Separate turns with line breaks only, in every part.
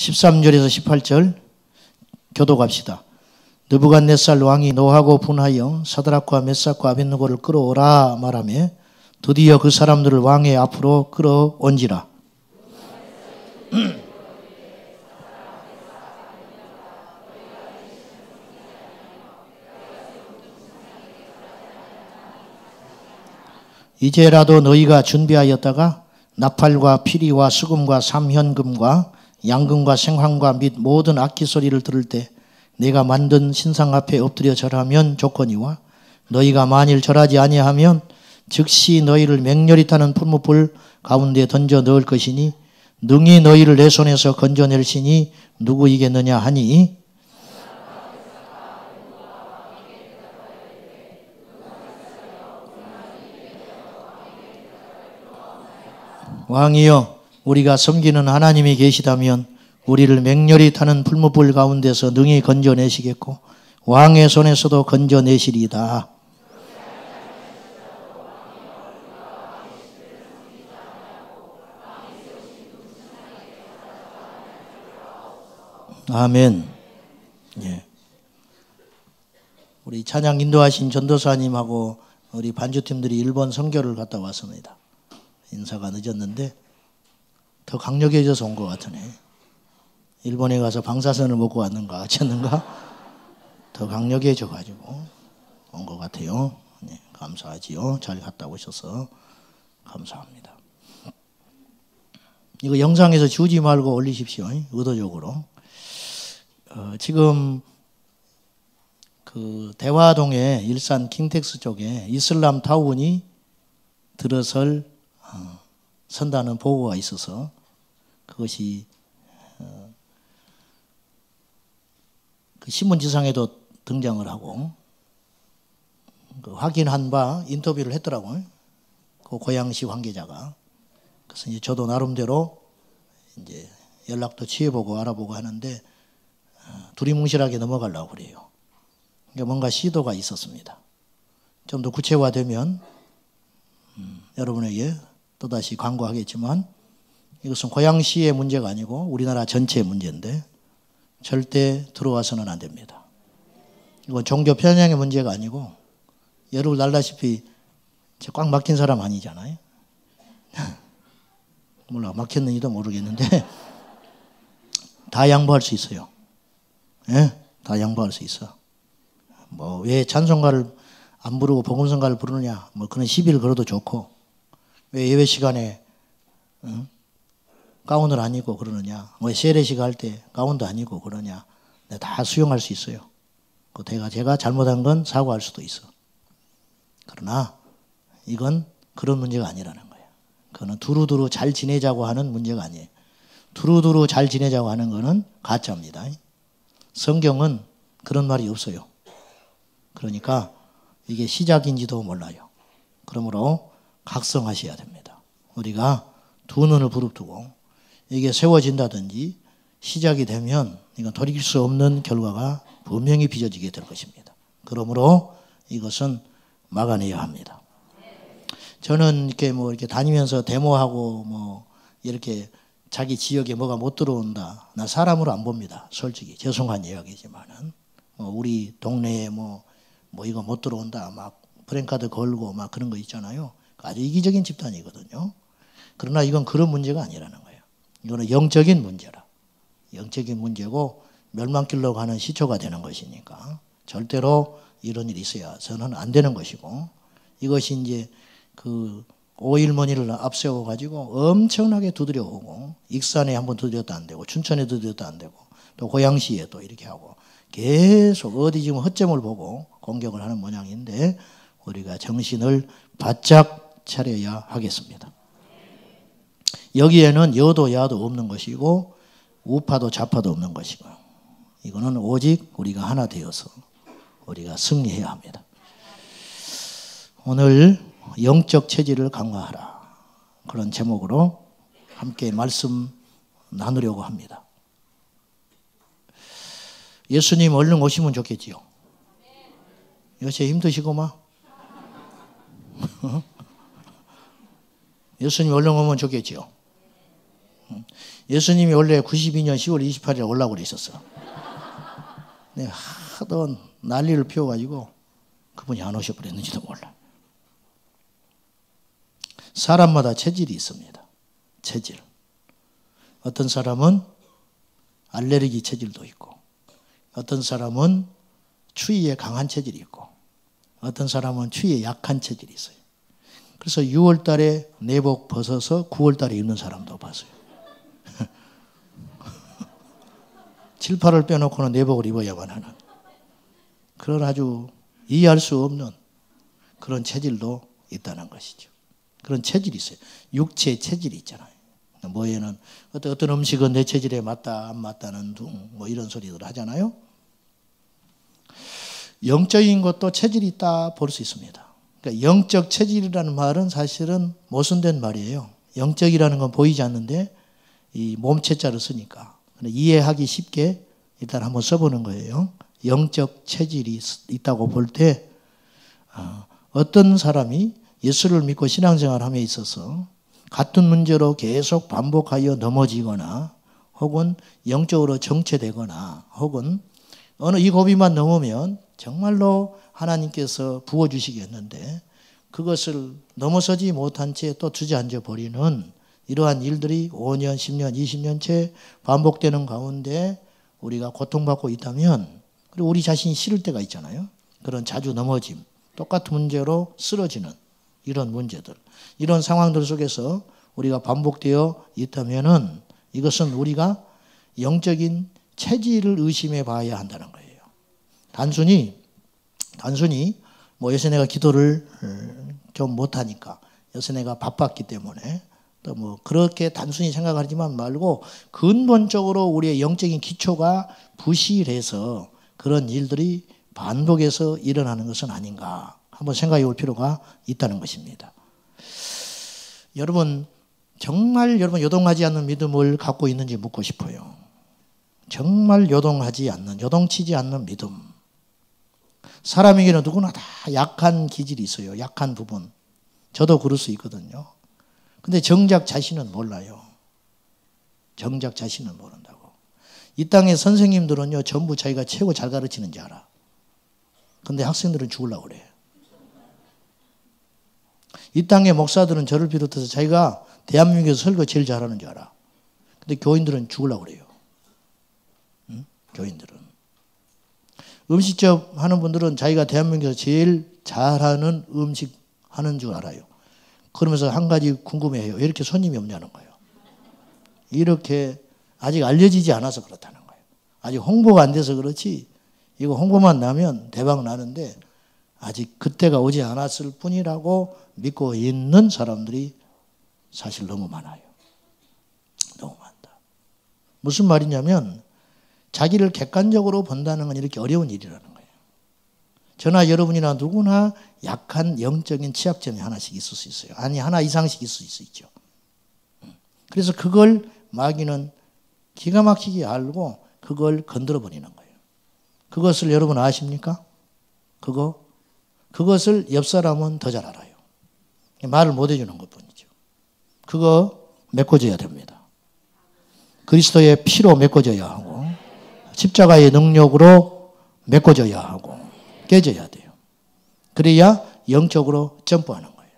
13절에서 18절 교독합시다. 느부갓네살 왕이 노하고 분하여 사드락과 메삭과 아벳느고를 끌어오라 말하며 드디어 그 사람들을 왕의 앞으로 끌어온지라. 이제라도 너희가 준비하였다가 나팔과 피리와 수금과 삼현금과 양금과 생황과 및 모든 악기 소리를 들을 때 내가 만든 신상 앞에 엎드려 절하면 좋거니와 너희가 만일 절하지 아니하면 즉시 너희를 맹렬히 타는 풀무불 가운데 던져 넣을 것이니 능히 너희를 내 손에서 건져낼 신이 누구이겠느냐 하니 왕이여 우리가 섬기는 하나님이 계시다면 우리를 맹렬히 타는 풀무불 가운데서 능히 건져내시겠고 왕의 손에서도 건져내시리이다. 아멘. 예. 우리 찬양 인도하신 전도사님하고 우리 반주팀들이 일본 선교를 갔다 왔습니다. 인사가 늦었는데 더 강력해져서 온 것 같으네. 일본에 가서 방사선을 먹고 왔는가 어쨌는가 더 강력해져 가지고 온 것 같아요. 네, 감사하지요. 잘 갔다 오셔서 감사합니다. 이거 영상에서 지우지 말고 올리십시오. 의도적으로. 지금 그 대화동에 일산 킹텍스 쪽에 이슬람 타운이 들어설 선다는 보고가 있어서 그것이 그 신문지상에도 등장을 하고 그 확인한 바 인터뷰를 했더라고요. 그 고양시 관계자가. 그래서 이제 저도 나름대로 이제 연락도 취해보고 알아보고 하는데 두리뭉실하게 넘어가려고 그래요. 그러니까 뭔가 시도가 있었습니다. 좀 더 구체화되면 여러분에게 또다시 광고하겠지만 이것은 고양시의 문제가 아니고 우리나라 전체의 문제인데 절대 들어와서는 안 됩니다. 이건 종교 편향의 문제가 아니고 여러분 알다시피 꽉 막힌 사람 아니잖아요. 몰라 막혔는지도 모르겠는데 다 양보할 수 있어요. 예? 다 양보할 수 있어. 뭐 왜 찬송가를 안 부르고 복음성가를 부르느냐 뭐 그런 시비를 걸어도 좋고 왜 예배 시간에 가운을 안 입고 그러느냐 왜 세례식 할 때 가운도 안 입고 그러냐 다 수용할 수 있어요. 그 제가 잘못한 건 사과할 수도 있어. 그러나 이건 그런 문제가 아니라는 거예요. 그거는 두루두루 잘 지내자고 하는 문제가 아니에요. 두루두루 잘 지내자고 하는 거는 가짜입니다. 성경은 그런 말이 없어요. 그러니까 이게 시작인지도 몰라요. 그러므로 각성하셔야 됩니다. 우리가 두 눈을 부릅뜨고 이게 세워진다든지 시작이 되면 이건 돌이킬 수 없는 결과가 분명히 빚어지게 될 것입니다. 그러므로 이것은 막아내야 합니다. 저는 이렇게 다니면서 데모하고 뭐 이렇게 자기 지역에 뭐가 못 들어온다. 나 사람으로 안 봅니다. 솔직히 죄송한 이야기지만은 우리 동네에 뭐 이거 못 들어온다. 막 프랜카드 걸고 막 그런 거 있잖아요. 아주 이기적인 집단이거든요. 그러나 이건 그런 문제가 아니라는 거예요. 이거는 영적인 문제라. 영적인 문제고 멸망길로 가는 시초가 되는 것이니까 절대로 이런 일이 있어서는 안 되는 것이고 이것이 이제 그 오일머니를 앞세워 가지고 엄청나게 두드려 오고 익산에 한번 두드렸다 안 되고 춘천에 두드렸다 안 되고 또 고양시에 또 이렇게 하고 계속 어디 지금 허점을 보고 공격을 하는 모양인데 우리가 정신을 바짝 차려야 하겠습니다. 여기에는 여도 야도 없는 것이고 우파도 좌파도 없는 것이고 이거는 오직 우리가 하나 되어서 우리가 승리해야 합니다. 오늘 영적 체질을 강화하라 그런 제목으로 함께 말씀 나누려고 합니다. 예수님 얼른 오시면 좋겠지요. 요새 힘드시고만 예수님 얼른 오면 좋겠지요. 예수님이 원래 92년 10월 28일에 오려고 그러셨어. 내가 하도 난리를 피워가지고 그분이 안 오셔버렸는지도 몰라. 사람마다 체질이 있습니다. 체질. 어떤 사람은 알레르기 체질도 있고, 어떤 사람은 추위에 강한 체질이 있고, 어떤 사람은 추위에 약한 체질이 있어요. 그래서 6월 달에 내복 벗어서 9월 달에 입는 사람도 봤어요. 7, 8월 빼놓고는 내복을 입어야만 하는 그런 아주 이해할 수 없는 그런 체질도 있다는 것이죠. 그런 체질이 있어요. 육체 체질이 있잖아요. 뭐에는 어떤 음식은 내 체질에 맞다 안 맞다는 둥 뭐 이런 소리들 하잖아요. 영적인 것도 체질이 있다 볼 수 있습니다. 그러니까 영적 체질이라는 말은 사실은 모순된 말이에요. 영적이라는 건 보이지 않는데 이 몸체자를 쓰니까 이해하기 쉽게 일단 한번 써보는 거예요. 영적 체질이 있다고 볼 때 어떤 사람이 예수를 믿고 신앙생활함에 있어서 같은 문제로 계속 반복하여 넘어지거나 혹은 영적으로 정체되거나 혹은 어느 이 고비만 넘으면 정말로 하나님께서 부어주시겠는데 그것을 넘어서지 못한 채 또 주저앉아 버리는 이러한 일들이 5년, 10년, 20년째 반복되는 가운데 우리가 고통받고 있다면 그리고 우리 자신이 싫을 때가 있잖아요. 그런 자주 넘어짐, 똑같은 문제로 쓰러지는 이런 문제들, 이런 상황들 속에서 우리가 반복되어 있다면은 이것은 우리가 영적인 체질을 의심해 봐야 한다는 거예요. 단순히 뭐 요새 내가 기도를 좀 못하니까 요새 내가 바빴기 때문에 또 뭐 그렇게 단순히 생각하지만 말고 근본적으로 우리의 영적인 기초가 부실해서 그런 일들이 반복해서 일어나는 것은 아닌가 한번 생각해 볼 필요가 있다는 것입니다. 여러분 정말 여러분 요동하지 않는 믿음을 갖고 있는지 묻고 싶어요. 정말 요동하지 않는, 요동치지 않는 믿음. 사람에게는 누구나 다 약한 기질이 있어요. 약한 부분. 저도 그럴 수 있거든요. 근데 정작 자신은 몰라요. 정작 자신은 모른다고. 이 땅의 선생님들은요, 전부 자기가 최고 잘 가르치는지 알아. 근데 학생들은 죽으려고 그래. 이 땅의 목사들은 저를 비롯해서 자기가 대한민국에서 설교 제일 잘하는 줄 알아. 근데 교인들은 죽으려고 그래요. 응? 교인들은. 음식점 하는 분들은 자기가 대한민국에서 제일 잘하는 음식 하는 줄 알아요. 그러면서 한 가지 궁금해해요. 왜 이렇게 손님이 없냐는 거예요. 이렇게 아직 알려지지 않아서 그렇다는 거예요. 아직 홍보가 안 돼서 그렇지 이거 홍보만 나면 대박 나는데 아직 그때가 오지 않았을 뿐이라고 믿고 있는 사람들이 사실 너무 많아요. 너무 많다. 무슨 말이냐면 자기를 객관적으로 본다는 건 이렇게 어려운 일이라는 거예요. 저나 여러분이나 누구나 약한 영적인 취약점이 하나씩 있을 수 있어요. 아니 하나 이상씩 있을 수 있죠. 그래서 그걸 마귀는 기가 막히게 알고 그걸 건드려 버리는 거예요. 그것을 여러분 아십니까? 그것을 옆 사람은 더 잘 알아요. 말을 못 해주는 것뿐이죠. 그거 메꿔줘야 됩니다. 그리스도의 피로 메꿔줘야 하고 십자가의 능력으로 메꿔줘야 하고 깨져야 돼요. 그래야 영적으로 점프하는 거예요.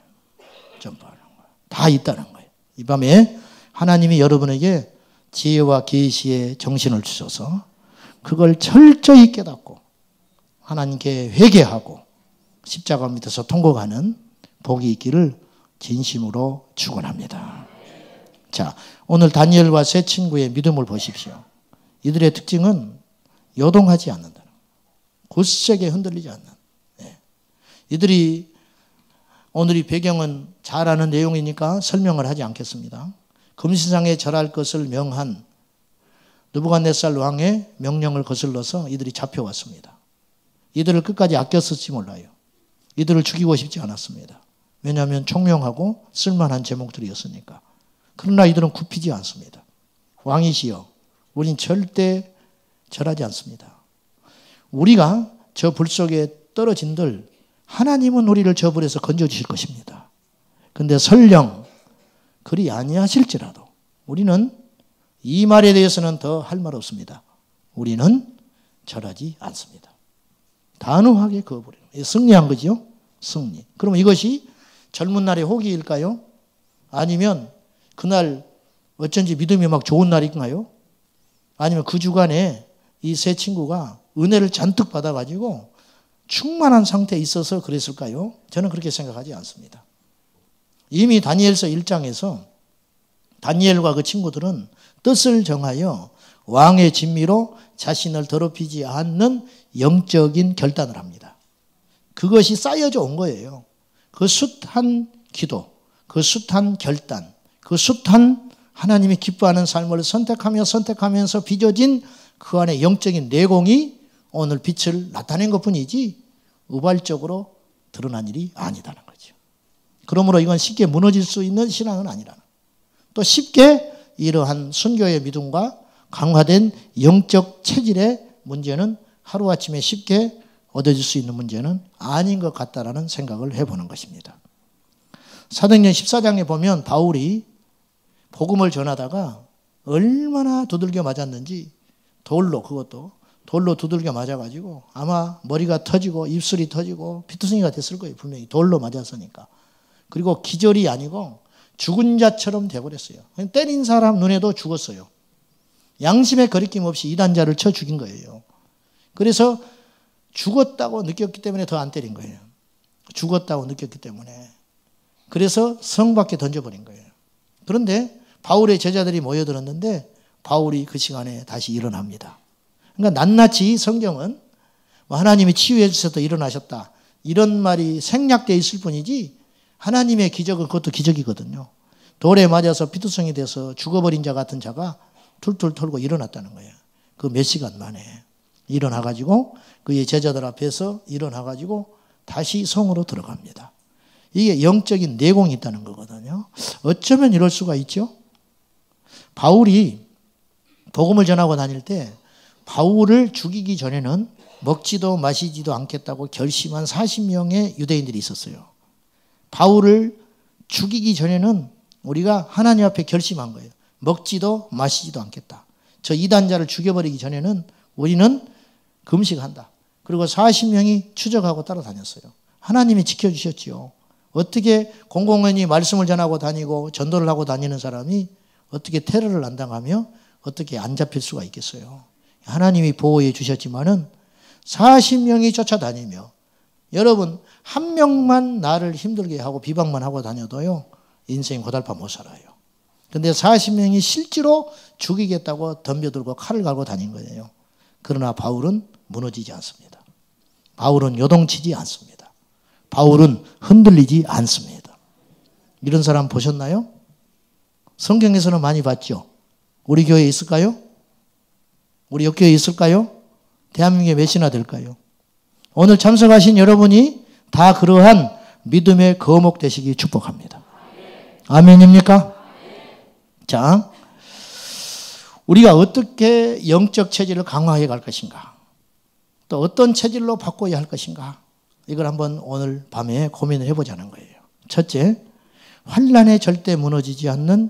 점프하는 거예요. 다 있다는 거예요. 이 밤에 하나님이 여러분에게 지혜와 계시의 정신을 주셔서 그걸 철저히 깨닫고 하나님께 회개하고 십자가 밑에서 통곡하는 복이 있기를 진심으로 축원합니다. 자, 오늘 다니엘과 세 친구의 믿음을 보십시오. 이들의 특징은 요동하지 않는다는 거예요. 굳세게 흔들리지 않는. 네. 이들이 오늘 이 배경은 잘 아는 내용이니까 설명을 하지 않겠습니다. 금시장에 절할 것을 명한 느부갓네살 왕의 명령을 거슬러서 이들이 잡혀왔습니다. 이들을 끝까지 아껴 쓸지 몰라요. 이들을 죽이고 싶지 않았습니다. 왜냐하면 총명하고 쓸만한 제목들이었으니까. 그러나 이들은 굽히지 않습니다. 왕이시여, 우린 절대 절하지 않습니다. 우리가 저 불 속에 떨어진들 하나님은 우리를 저 불에서 건져주실 것입니다. 그런데 설령 그리 아니하실지라도 우리는 이 말에 대해서는 더 할 말 없습니다. 우리는 절하지 않습니다. 단호하게 그어버리는 거예요. 승리한 거죠. 승리. 그럼 이것이 젊은 날의 호기일까요? 아니면 그날 어쩐지 믿음이 막 좋은 날인가요? 아니면 그 주간에 이 세 친구가 은혜를 잔뜩 받아가지고 충만한 상태에 있어서 그랬을까요? 저는 그렇게 생각하지 않습니다. 이미 다니엘서 1장에서 다니엘과 그 친구들은 뜻을 정하여 왕의 진미로 자신을 더럽히지 않는 영적인 결단을 합니다. 그것이 쌓여져 온 거예요. 그 숱한 기도, 그 숱한 결단, 그 숱한 하나님이 기뻐하는 삶을 선택하면서 빚어진 그 안에 영적인 내공이 오늘 빛을 나타낸 것뿐이지 우발적으로 드러난 일이 아니다는 거죠. 그러므로 이건 쉽게 무너질 수 있는 신앙은 아니라는 거예요. 또 쉽게 이러한 순교의 믿음과 강화된 영적 체질의 문제는 하루아침에 쉽게 얻어질 수 있는 문제는 아닌 것 같다라는 생각을 해보는 것입니다. 사도행전 14장에 보면 바울이 복음을 전하다가 얼마나 두들겨 맞았는지 그것도 돌로 두들겨 맞아가지고 아마 머리가 터지고 입술이 터지고 피투성이가 됐을 거예요. 분명히 돌로 맞았으니까. 그리고 기절이 아니고 죽은 자처럼 돼버렸어요. 때린 사람 눈에도 죽었어요. 양심의 거리낌 없이 이단자를 쳐 죽인 거예요. 그래서 죽었다고 느꼈기 때문에 더 안 때린 거예요. 죽었다고 느꼈기 때문에. 그래서 성 밖에 던져버린 거예요. 그런데 바울의 제자들이 모여들었는데 바울이 그 시간에 다시 일어납니다. 그러니까 낱낱이 성경은 하나님이 치유해 주셔서 일어나셨다. 이런 말이 생략되어 있을 뿐이지 하나님의 기적은 그것도 기적이거든요. 돌에 맞아서 피투성이 돼서 죽어버린 자 같은 자가 툴툴 털고 일어났다는 거예요. 그 몇 시간 만에 일어나가지고 그의 제자들 앞에서 일어나가지고 다시 성으로 들어갑니다. 이게 영적인 내공이 있다는 거거든요. 어쩌면 이럴 수가 있죠? 바울이 복음을 전하고 다닐 때 바울을 죽이기 전에는 먹지도 마시지도 않겠다고 결심한 40명의 유대인들이 있었어요. 바울을 죽이기 전에는 우리가 하나님 앞에 결심한 거예요. 먹지도 마시지도 않겠다. 저 이단자를 죽여버리기 전에는 우리는 금식한다. 그리고 40명이 추적하고 따라다녔어요. 하나님이 지켜주셨지요. 어떻게 공공연히 말씀을 전하고 다니고 전도를 하고 다니는 사람이 어떻게 테러를 안 당하며 어떻게 안 잡힐 수가 있겠어요. 하나님이 보호해 주셨지만은 40명이 쫓아다니며 여러분 한 명만 나를 힘들게 하고 비방만 하고 다녀도요 인생 고달파 못 살아요. 근데 40명이 실제로 죽이겠다고 덤벼들고 칼을 갈고 다닌 거예요. 그러나 바울은 무너지지 않습니다. 바울은 요동치지 않습니다. 바울은 흔들리지 않습니다. 이런 사람 보셨나요? 성경에서는 많이 봤죠. 우리 교회에 있을까요? 우리 옆교회에 있을까요? 대한민국에 몇이나 될까요? 오늘 참석하신 여러분이 다 그러한 믿음의 거목 되시기 축복합니다. 아멘입니까? 자, 우리가 어떻게 영적 체질을 강화해 갈 것인가? 또 어떤 체질로 바꿔야 할 것인가? 이걸 한번 오늘 밤에 고민을 해보자는 거예요. 첫째, 환난에 절대 무너지지 않는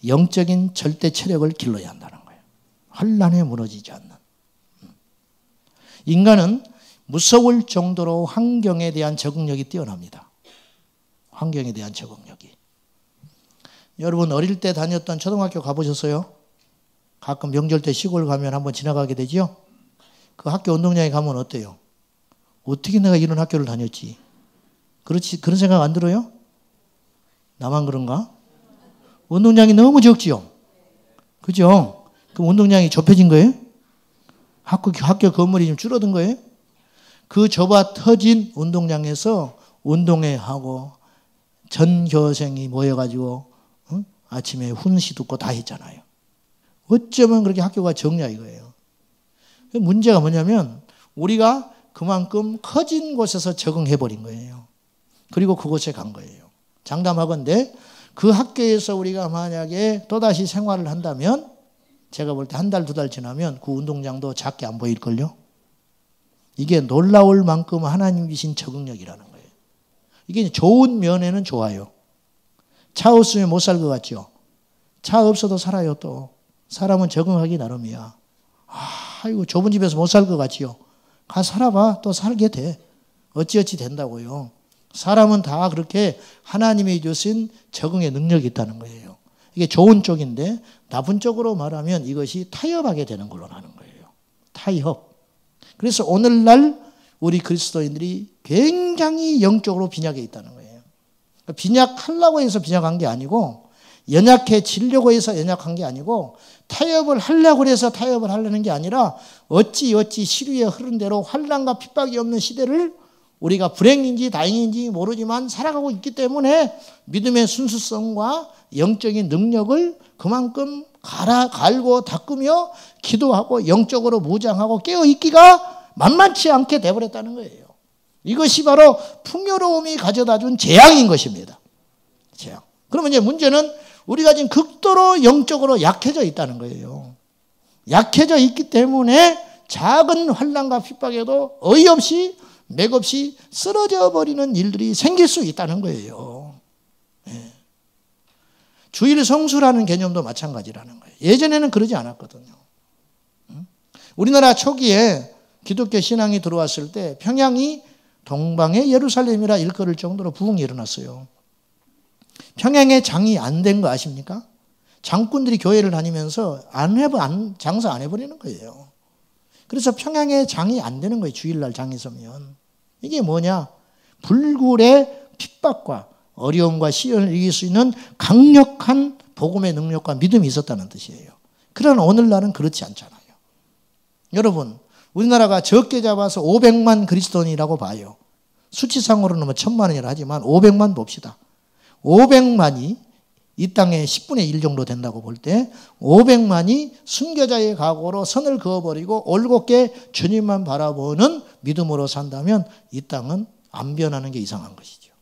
영적인 절대 체력을 길러야 한다는 거예요. 환난에 무너지지 않는. 인간은 무서울 정도로 환경에 대한 적응력이 뛰어납니다. 환경에 대한 적응력이. 여러분 어릴 때 다녔던 초등학교 가보셨어요? 가끔 명절 때 시골 가면 한번 지나가게 되죠? 그 학교 운동장에 가면 어때요? 어떻게 내가 이런 학교를 다녔지? 그렇지, 그런 생각 안 들어요? 나만 그런가? 운동장이 너무 적지요? 그죠? 그럼 운동장이 좁혀진 거예요? 학교 건물이 좀 줄어든 거예요? 그 좁아 터진 운동장에서 운동회 하고 전교생이 모여가지고 아침에 훈시 듣고 다 했잖아요. 어쩌면 그렇게 학교가 적냐 이거예요. 문제가 뭐냐면 우리가 그만큼 커진 곳에서 적응해버린 거예요. 그리고 그곳에 간 거예요. 장담하건대 그 학교에서 우리가 만약에 또다시 생활을 한다면 제가 볼 때 한 달, 두 달 지나면 그 운동장도 작게 안 보일걸요? 이게 놀라울 만큼 하나님 주신 적응력이라는 거예요. 이게 좋은 면에는 좋아요. 차 없으면 못 살 것 같죠? 차 없어도 살아요 또. 사람은 적응하기 나름이야. 이거 좁은 집에서 못 살 것 같지요. 가 살아봐. 또 살게 돼. 어찌어찌 된다고요. 사람은 다 그렇게 하나님이 주신 적응의 능력이 있다는 거예요. 이게 좋은 쪽인데 나쁜 쪽으로 말하면 이것이 타협하게 되는 걸로 하는 거예요. 타협. 그래서 오늘날 우리 그리스도인들이 굉장히 영적으로 빈약해 있다는 거예요. 빈약하려고 해서 빈약한 게 아니고 연약해지려고 해서 연약한 게 아니고 타협을 하려고 해서 타협을 하려는 게 아니라 어찌 시류에 흐른 대로 환난과 핍박이 없는 시대를 우리가 불행인지 다행인지 모르지만 살아가고 있기 때문에 믿음의 순수성과 영적인 능력을 그만큼 갈고 닦으며 기도하고 영적으로 무장하고 깨어있기가 만만치 않게 돼버렸다는 거예요. 이것이 바로 풍요로움이 가져다준 재앙인 것입니다. 재앙. 그러면 이제 문제는 우리가 지금 극도로 영적으로 약해져 있다는 거예요. 약해져 있기 때문에 작은 환난과 핍박에도 어이없이 맥없이 쓰러져 버리는 일들이 생길 수 있다는 거예요. 예. 주일 성수라는 개념도 마찬가지라는 거예요. 예전에는 그러지 않았거든요. 우리나라 초기에 기독교 신앙이 들어왔을 때 평양이 동방의 예루살렘이라 일컬을 정도로 부흥이 일어났어요. 평양에 장이 안 된 거 아십니까? 장꾼들이 교회를 다니면서 장사 안 해버리는 거예요. 그래서 평양에 장이 안 되는 거예요. 주일날 장이 서면. 이게 뭐냐? 불굴의 핍박과 어려움과 시련을 이길 수 있는 강력한 복음의 능력과 믿음이 있었다는 뜻이에요. 그러나 오늘날은 그렇지 않잖아요. 여러분, 우리나라가 적게 잡아서 500만 그리스도인이라고 봐요. 수치상으로는 1000만이라 하지만 500만 봅시다. 500만이 이 땅에 10분의 1 정도 된다고 볼 때 500만이 순교자의 각오로 선을 그어버리고 올곧게 주님만 바라보는 믿음으로 산다면 이 땅은 안 변하는 게 이상한 것이죠.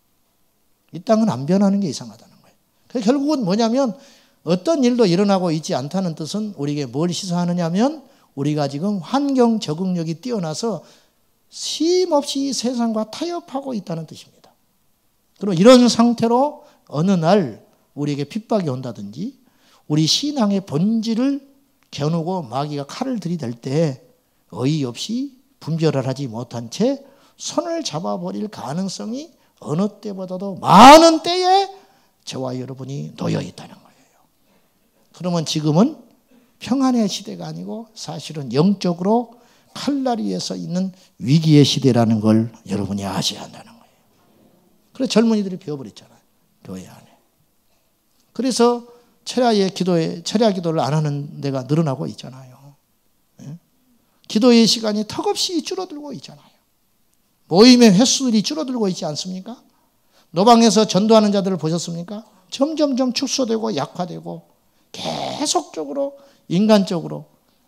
이 땅은 안 변하는 게 이상하다는 거예요. 그래서 결국은 뭐냐면 어떤 일도 일어나고 있지 않다는 뜻은 우리에게 뭘 시사하느냐 하면 우리가 지금 환경 적응력이 뛰어나서 쉼없이 세상과 타협하고 있다는 뜻입니다. 그리고 이런 상태로 어느 날 우리에게 핍박이 온다든지 우리 신앙의 본질을 겨누고 마귀가 칼을 들이댈 때 어이없이 분별을 하지 못한 채 손을 잡아버릴 가능성이 어느 때보다도 많은 때에 저와 여러분이 놓여 있다는 거예요. 그러면 지금은 평안의 시대가 아니고 사실은 영적으로 칼날이 서 있는 위기의 시대라는 걸 여러분이 아셔야 한다는 거예요. 그래서 젊은이들이 배워버렸잖아요. 교회 안에. 그래서 철야 기도를 안 하는 데가 늘어나고 있잖아요. 예? 기도의 시간이 턱없이 줄어들고 있잖아요. 모임의 횟수들이 줄어들고 있지 않습니까? 노방에서 전도하는 자들을 보셨습니까? 점점점 축소되고 약화되고 계속적으로 인간적으로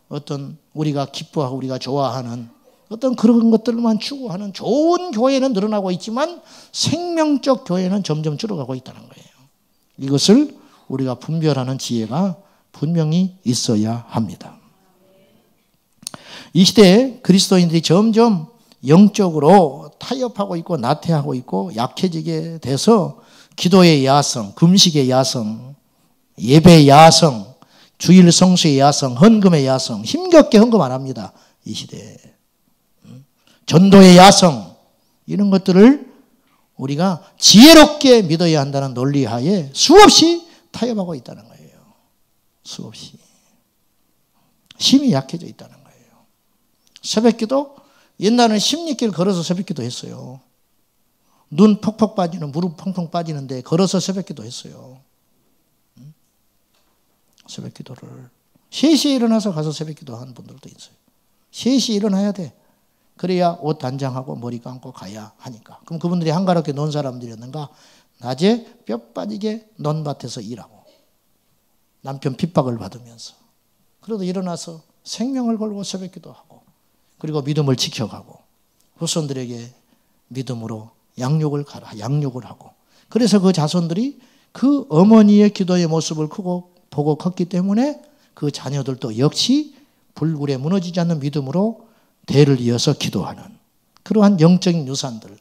어떤 우리가 기뻐하고 우리가 좋아하는 어떤 그런 것들만 추구하는 좋은 교회는 늘어나고 있지만 생명적 교회는 점점 줄어가고 있다는 거예요. 이것을 우리가 분별하는 지혜가 분명히 있어야 합니다. 이 시대에 그리스도인들이 점점 영적으로 타협하고 있고 나태하고 있고 약해지게 돼서 기도의 야성, 금식의 야성, 예배의 야성, 주일 성수의 야성, 헌금의 야성, 힘겹게 헌금 안 합니다. 이 시대에. 전도의 야성, 이런 것들을 우리가 지혜롭게 믿어야 한다는 논리하에 수없이 타협하고 있다는 거예요. 수없이. 힘이 약해져 있다는 거예요. 새벽기도, 옛날에는 16길 걸어서 새벽기도 했어요. 눈 퍽퍽 빠지는, 무릎 펑펑 빠지는데 걸어서 새벽기도 했어요. 새벽기도를 3시에 일어나서 가서 새벽기도 하는 분들도 있어요. 3시에 일어나야 돼. 그래야 옷 단장하고 머리 감고 가야 하니까. 그럼 그분들이 한가롭게 논 사람들이었는가? 낮에 뼈 빠지게 논밭에서 일하고 남편 핍박을 받으면서 그래도 일어나서 생명을 걸고 새벽기도 하고 그리고 믿음을 지켜가고 후손들에게 믿음으로 양육을 하고 그래서 그 자손들이 그 어머니의 기도의 모습을 보고 컸기 때문에 그 자녀들도 역시 불굴에 무너지지 않는 믿음으로 대를 이어서 기도하는 그러한 영적인 유산들,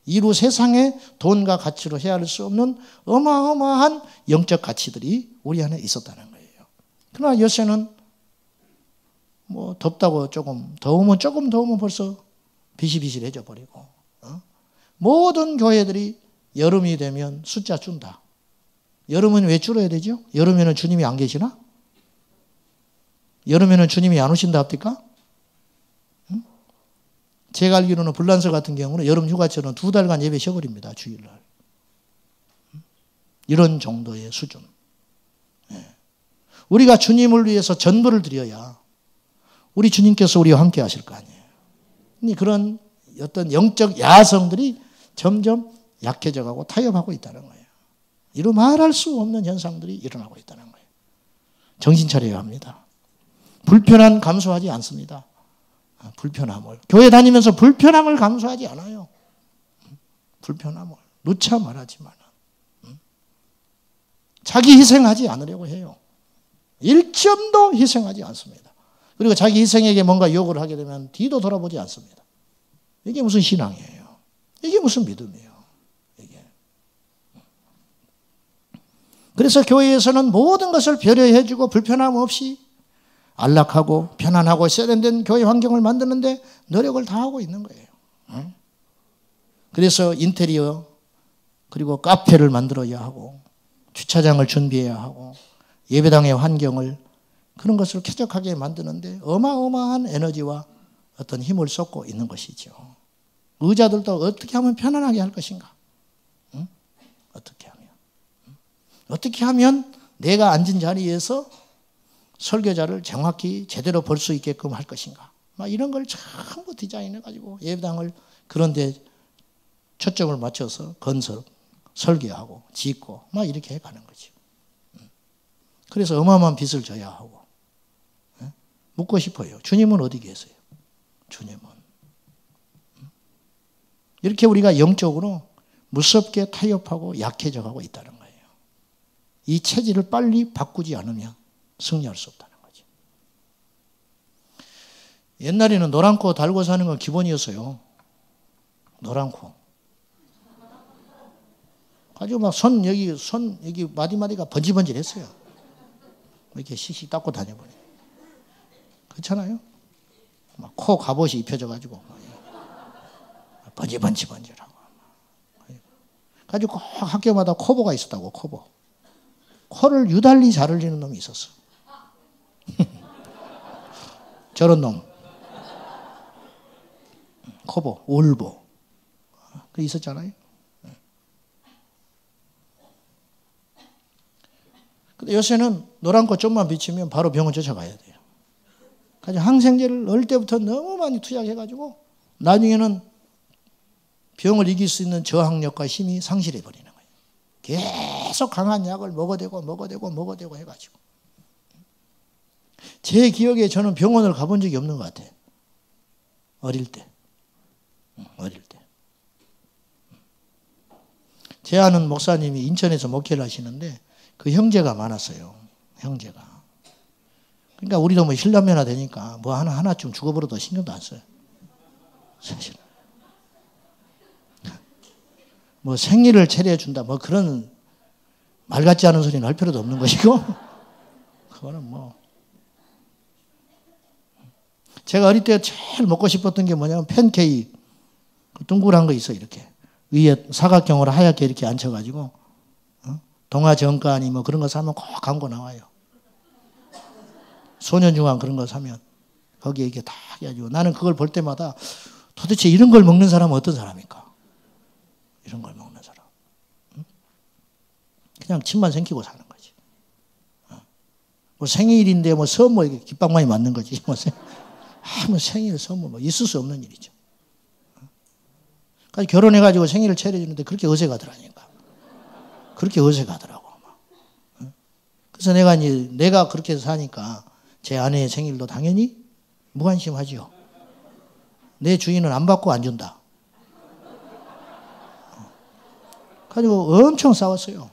이루 세상에 돈과 가치로 헤아릴 수 없는 어마어마한 영적 가치들이 우리 안에 있었다는 거예요. 그러나 요새는 뭐 덥다고 조금 더우면 벌써 비실비실해져 버리고, 모든 교회들이 여름이 되면 숫자 준다. 여름은 왜 줄어야 되죠? 여름에는 주님이 안 계시나? 여름에는 주님이 안 오신다 합니까? 제가 알기로는 불란서 같은 경우는 여름 휴가처럼 2달간 예배 쉬어버립니다. 주일날. 이런 정도의 수준. 우리가 주님을 위해서 전부를 드려야 우리 주님께서 우리와 함께 하실 거 아니에요. 그런 어떤 영적 야성들이 점점 약해져 가고 타협하고 있다는 거예요. 이루 말할 수 없는 현상들이 일어나고 있다는 거예요. 정신 차려야 합니다. 불편함 감수하지 않습니다. 불편함을. 교회 다니면서 불편함을 감수하지 않아요. 불편함을. 누차 말하지만 자기 희생하지 않으려고 해요. 일점도 희생하지 않습니다. 그리고 자기 희생에게 뭔가 요구를 하게 되면 뒤도 돌아보지 않습니다. 이게 무슨 신앙이에요? 이게 무슨 믿음이에요? 이게. 그래서 교회에서는 모든 것을 배려해주고 불편함 없이 안락하고 편안하고 세련된 교회 환경을 만드는데 노력을 다하고 있는 거예요. 그래서 인테리어 그리고 카페를 만들어야 하고 주차장을 준비해야 하고 예배당의 환경을 그런 것을 쾌적하게 만드는데 어마어마한 에너지와 어떤 힘을 쏟고 있는 것이죠. 의자들도 어떻게 하면 편안하게 할 것인가? 어떻게 하면 내가 앉은 자리에서 설교자를 정확히 제대로 볼 수 있게끔 할 것인가? 막 이런 걸 전부 디자인해가지고 예배당을 그런 데 초점을 맞춰서 건설, 설계하고 짓고 막 이렇게 해가는 거죠. 그래서 어마어마한 빚을 져야 하고. 묻고 싶어요. 주님은 어디 계세요? 주님은. 이렇게 우리가 영적으로 무섭게 타협하고 약해져 가고 있다는 거예요. 이 체질을 빨리 바꾸지 않으면 승리할 수 없다는 거죠. 옛날에는 노란 코 달고 사는 건 기본이었어요. 노란 코. 아주 막 손 여기 마디마디가 번지번질했어요. 이렇게 씩씩 닦고 다녀보니. 그렇잖아요? 막 코 갑옷이 입혀져가지고 번지번지하고. 가지고 학교마다 코보가 있었다고, 코보. 코를 유달리 잘 흘리는 놈이 있었어. 저런 놈. 코보, 울보. 그 있었잖아요. 근데 요새는 노란 코 좀만 비치면 바로 병원 쫓아가야 돼요. 그래서 항생제를 어릴 때부터 너무 많이 투약해가지고 나중에는 병을 이길 수 있는 저항력과 힘이 상실해 버리는 거예요. 계속 강한 약을 먹어대고 해가지고. 제 기억에 저는 병원을 가본 적이 없는 것 같아요. 어릴 때. 제 아는 목사님이 인천에서 목회를 하시는데 그 형제가 많았어요. 형제가. 그러니까 우리도 뭐 힐남매나 되니까 뭐 하나쯤 죽어버려도 신경도 안 써요. 사실. 뭐 생일을 차려준다 뭐 그런 말 같지 않은 소리는 할 필요도 없는 것이고 그거는 뭐 제가 어릴 때 제일 먹고 싶었던 게 뭐냐면 팬케이크 둥그란 거 있어 이렇게 위에 사각형으로 하얗게 이렇게 앉혀가지고 동화정가니 뭐 그런 거 사면 꼭 광고 나와요. 소년중앙 그런 거 사면 거기에 이렇게 다 해가지고 나는 그걸 볼 때마다 도대체 이런 걸 먹는 사람은 어떤 사람일까? 이런 걸 먹는 사람. 그냥 침만 생기고 사는 거지. 뭐 생일인데 뭐 선물 이렇게 깃방망이 맞는 거지. 뭐 생일 선물 뭐 있을 수 없는 일이죠. 그러니까 결혼해가지고 생일을 차려주는데 그렇게 어색하더라니까. 그렇게 어색하더라고. 그래서 내가 그렇게 사니까 제 아내의 생일도 당연히 무관심하지요. 내 주인은 안 받고 안 준다. 가지고 엄청 싸웠어요.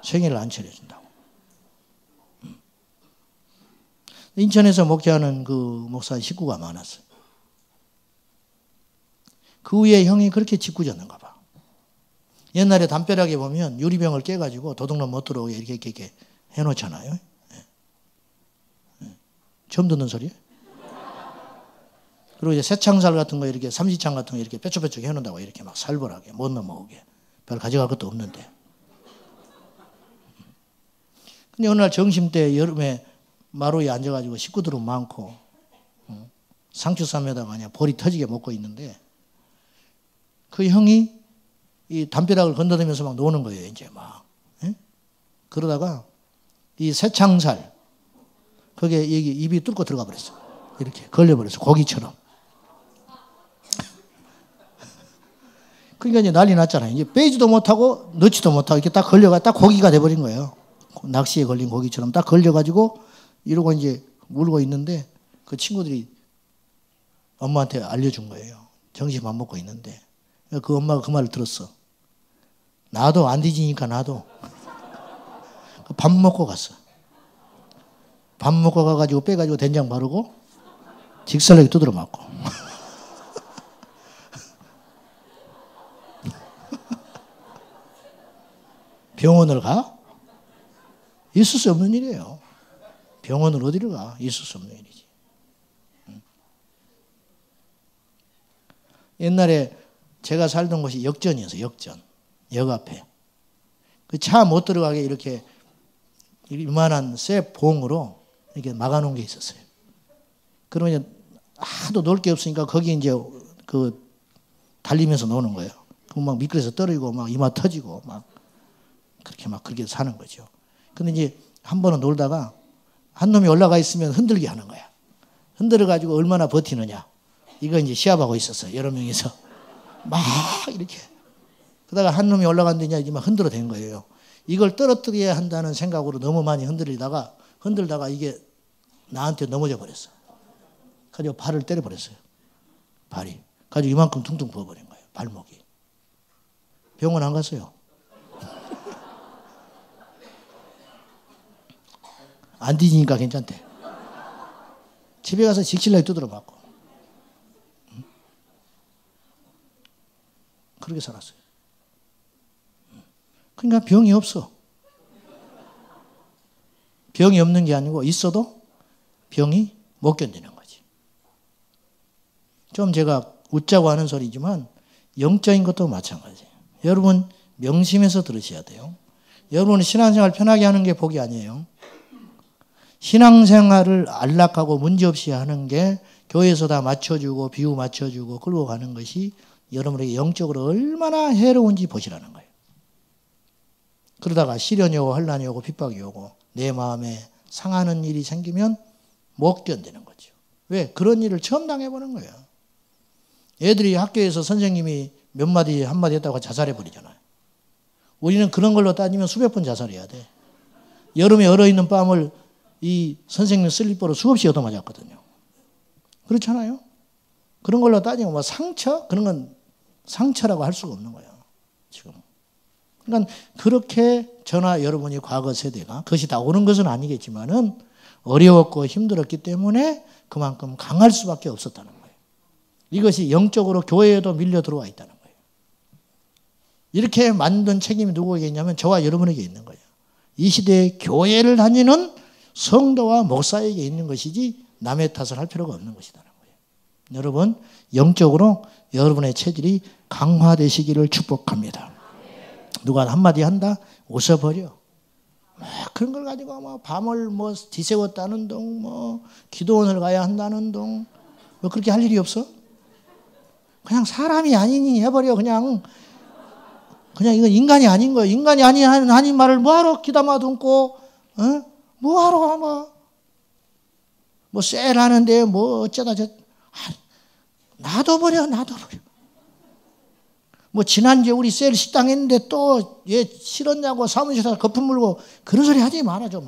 생일을 안 차려준다고. 인천에서 목회하는 그 목사 식구가 많았어요. 그 위에 형이 그렇게 짓궂었는가 봐. 옛날에 담벼락에 보면 유리병을 깨가지고 도둑놈 못 들어오게 이렇게 해놓잖아요. 처음 듣는 소리? 그리고 이제 새창살 같은 거 이렇게 삼시창 같은 거 이렇게 뾰족뾰족 해놓는다고 이렇게 막 살벌하게 못 넘어오게. 별 가져갈 것도 없는데. 근데 어느 날 점심 때 여름에 마루에 앉아가지고 식구들은 많고 상추쌈에다가 그냥 볼이 터지게 먹고 있는데 그 형이 이 담벼락을 건너다니면서 막 노는 거예요. 이제 막. 예? 그러다가 이 새창살 거기에 여기 입이 뚫고 들어가 버렸어. 이렇게 걸려버렸어. 고기처럼. 그러니까 이제 난리 났잖아요. 이제 빼지도 못하고 넣지도 못하고 이렇게 딱 걸려가 딱 고기가 돼버린 거예요. 낚시에 걸린 고기처럼 딱 걸려가지고 이러고 이제 울고 있는데 그 친구들이 엄마한테 알려준 거예요. 점심 안 먹고 있는데. 그 엄마가 그 말을 들었어. 나도 안 뒤지니까 나도. 밥 먹고 갔어. 밥 먹고 가가지고 빼가지고 된장 바르고 직설하게 두드려 맞고. 병원을 가? 있을 수 없는 일이에요. 병원을 어디를 가? 있을 수 없는 일이지. 옛날에 제가 살던 곳이 역전이었어요. 역전. 역 앞에. 그 차 못 들어가게 이렇게 이만한 쇠 봉으로 이렇게 막아놓은 게 있었어요. 그러면 이제 하도 놀 게 없으니까 거기 이제 그 달리면서 노는 거예요. 그럼 막 미끄러져서 떨어지고 막 이마 터지고 막 그렇게 사는 거죠. 근데 이제 한 번은 놀다가 한 놈이 올라가 있으면 흔들게 하는 거야. 흔들어가지고 얼마나 버티느냐. 이거 이제 시합하고 있었어요. 여러 명이서. 막 이렇게. 그러다가 한 놈이 올라간다냐 이제 막 흔들어 댄 거예요. 이걸 떨어뜨려야 한다는 생각으로 너무 많이 흔들다가 이게 나한테 넘어져 버렸어. 가지고 발을 때려 버렸어요. 발이. 가지고 이만큼 퉁퉁 부어버린 거예요. 발목이. 병원 안 갔어요. 안 뒤지니까 괜찮대. 집에 가서 직실나게 두드려 맞고. 그렇게 살았어요. 그러니까 병이 없어. 병이 없는 게 아니고 있어도 병이 못 견디는 거지. 좀 제가 웃자고 하는 소리지만 영적인 것도 마찬가지예요. 여러분 명심해서 들으셔야 돼요. 여러분 신앙생활 편하게 하는 게 복이 아니에요. 신앙생활을 안락하고 문제없이 하는 게 교회에서 다 맞춰주고 비유 맞춰주고 끌고 가는 것이 여러분에게 영적으로 얼마나 해로운지 보시라는 거예요. 그러다가 시련이 오고 혼란이 오고 핍박이 오고 내 마음에 상하는 일이 생기면 못 견디는 거죠. 왜? 그런 일을 처음 당해보는 거예요. 애들이 학교에서 선생님이 몇 마디 한마디 했다고 자살해버리잖아요. 우리는 그런 걸로 따지면 수백 번 자살해야 돼. 여름에 얼어있는 뺨을 이 선생님 슬리퍼로 수없이 얻어맞았거든요. 그렇잖아요. 그런 걸로 따지면 뭐 상처? 그런 건 상처라고 할 수가 없는 거예요. 지금. 그러니까 그렇게 저나 여러분이 과거 세대가 그것이 다 옳은 것은 아니겠지만은 어려웠고 힘들었기 때문에 그만큼 강할 수밖에 없었다는 거예요. 이것이 영적으로 교회에도 밀려 들어와 있다는 거예요. 이렇게 만든 책임이 누구에게 있냐면 저와 여러분에게 있는 거예요. 이 시대에 교회를 다니는 성도와 목사에게 있는 것이지 남의 탓을 할 필요가 없는 것이라는 거예요. 여러분 영적으로 여러분의 체질이 강화되시기를 축복합니다. 누가 한마디 한다? 웃어버려. 그런 걸 가지고 뭐 밤을 뭐 뒤새웠다는 둥, 뭐 기도원을 가야 한다는 둥, 뭐 그렇게 할 일이 없어? 그냥 사람이 아니니 해버려. 그냥 이건 인간이 아닌 거예요. 인간이 아닌 말을 뭐하러 귀담아 듣고, 뭐하러 뭐 쎄라는데 뭐 어쩌다 놔둬버려. 뭐 지난주에 우리 셀 식당 했는데 또 얘 싫었냐고 사무실에서 거품 물고 그런 소리 하지 말아줘.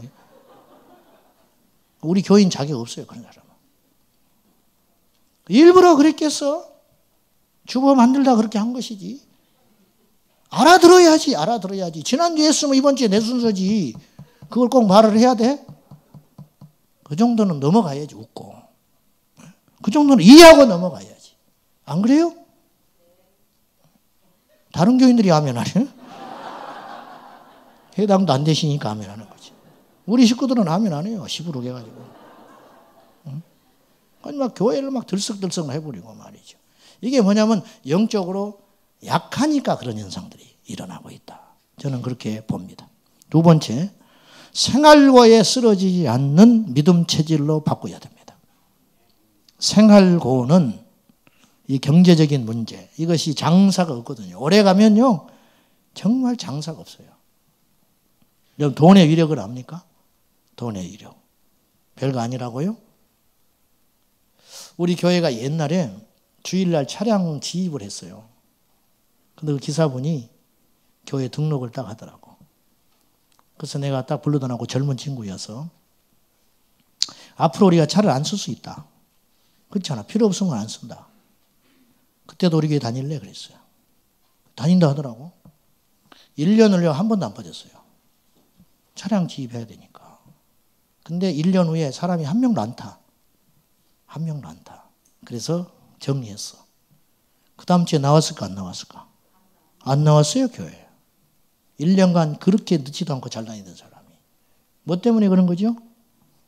우리 교인 자격 없어요. 그런 사람은. 일부러 그랬겠어. 주보 만들다 그렇게 한 것이지. 알아들어야지. 지난주에 했으면 이번 주에 내 순서지. 그걸 꼭 말을 해야 돼? 그 정도는 넘어가야지. 웃고. 그 정도는 이해하고 넘어가야지. 안 그래요? 다른 교인들이 아멘 하네? 해당도 안 되시니까 아멘 하는 거지. 우리 식구들은 아멘 안 해요. 시부룩 해가지고. 막 교회를 막 들썩들썩 해버리고 말이죠. 이게 뭐냐면 영적으로 약하니까 그런 현상들이 일어나고 있다. 저는 그렇게 봅니다. 두 번째, 생활고에 쓰러지지 않는 믿음 체질로 바꿔야 됩니다. 생활고는 이 경제적인 문제, 이것이 장사가 없거든요. 오래 가면요, 정말 장사가 없어요. 여러분, 돈의 위력을 압니까? 돈의 위력. 별거 아니라고요? 우리 교회가 옛날에 주일날 차량 지입을 했어요. 근데 그 기사분이 교회 등록을 딱 하더라고. 그래서 내가 딱 불러다놓고 젊은 친구여서 앞으로 우리가 차를 안 쓸 수 있다. 그렇잖아. 필요 없으면 안 쓴다. 그때도 우리 교회 다닐래 그랬어요. 다닌다 하더라고. 1년을요 한 번도 안 빠졌어요. 차량 지입해야 되니까. 근데 1년 후에 사람이 한 명도 안 타. 한 명도 안 타. 그래서 정리했어. 그 다음 주에 나왔을까 안 나왔을까? 안 나왔어요 교회. 1년간 그렇게 늦지도 않고 잘 다니던 사람이. 뭐 때문에 그런 거죠?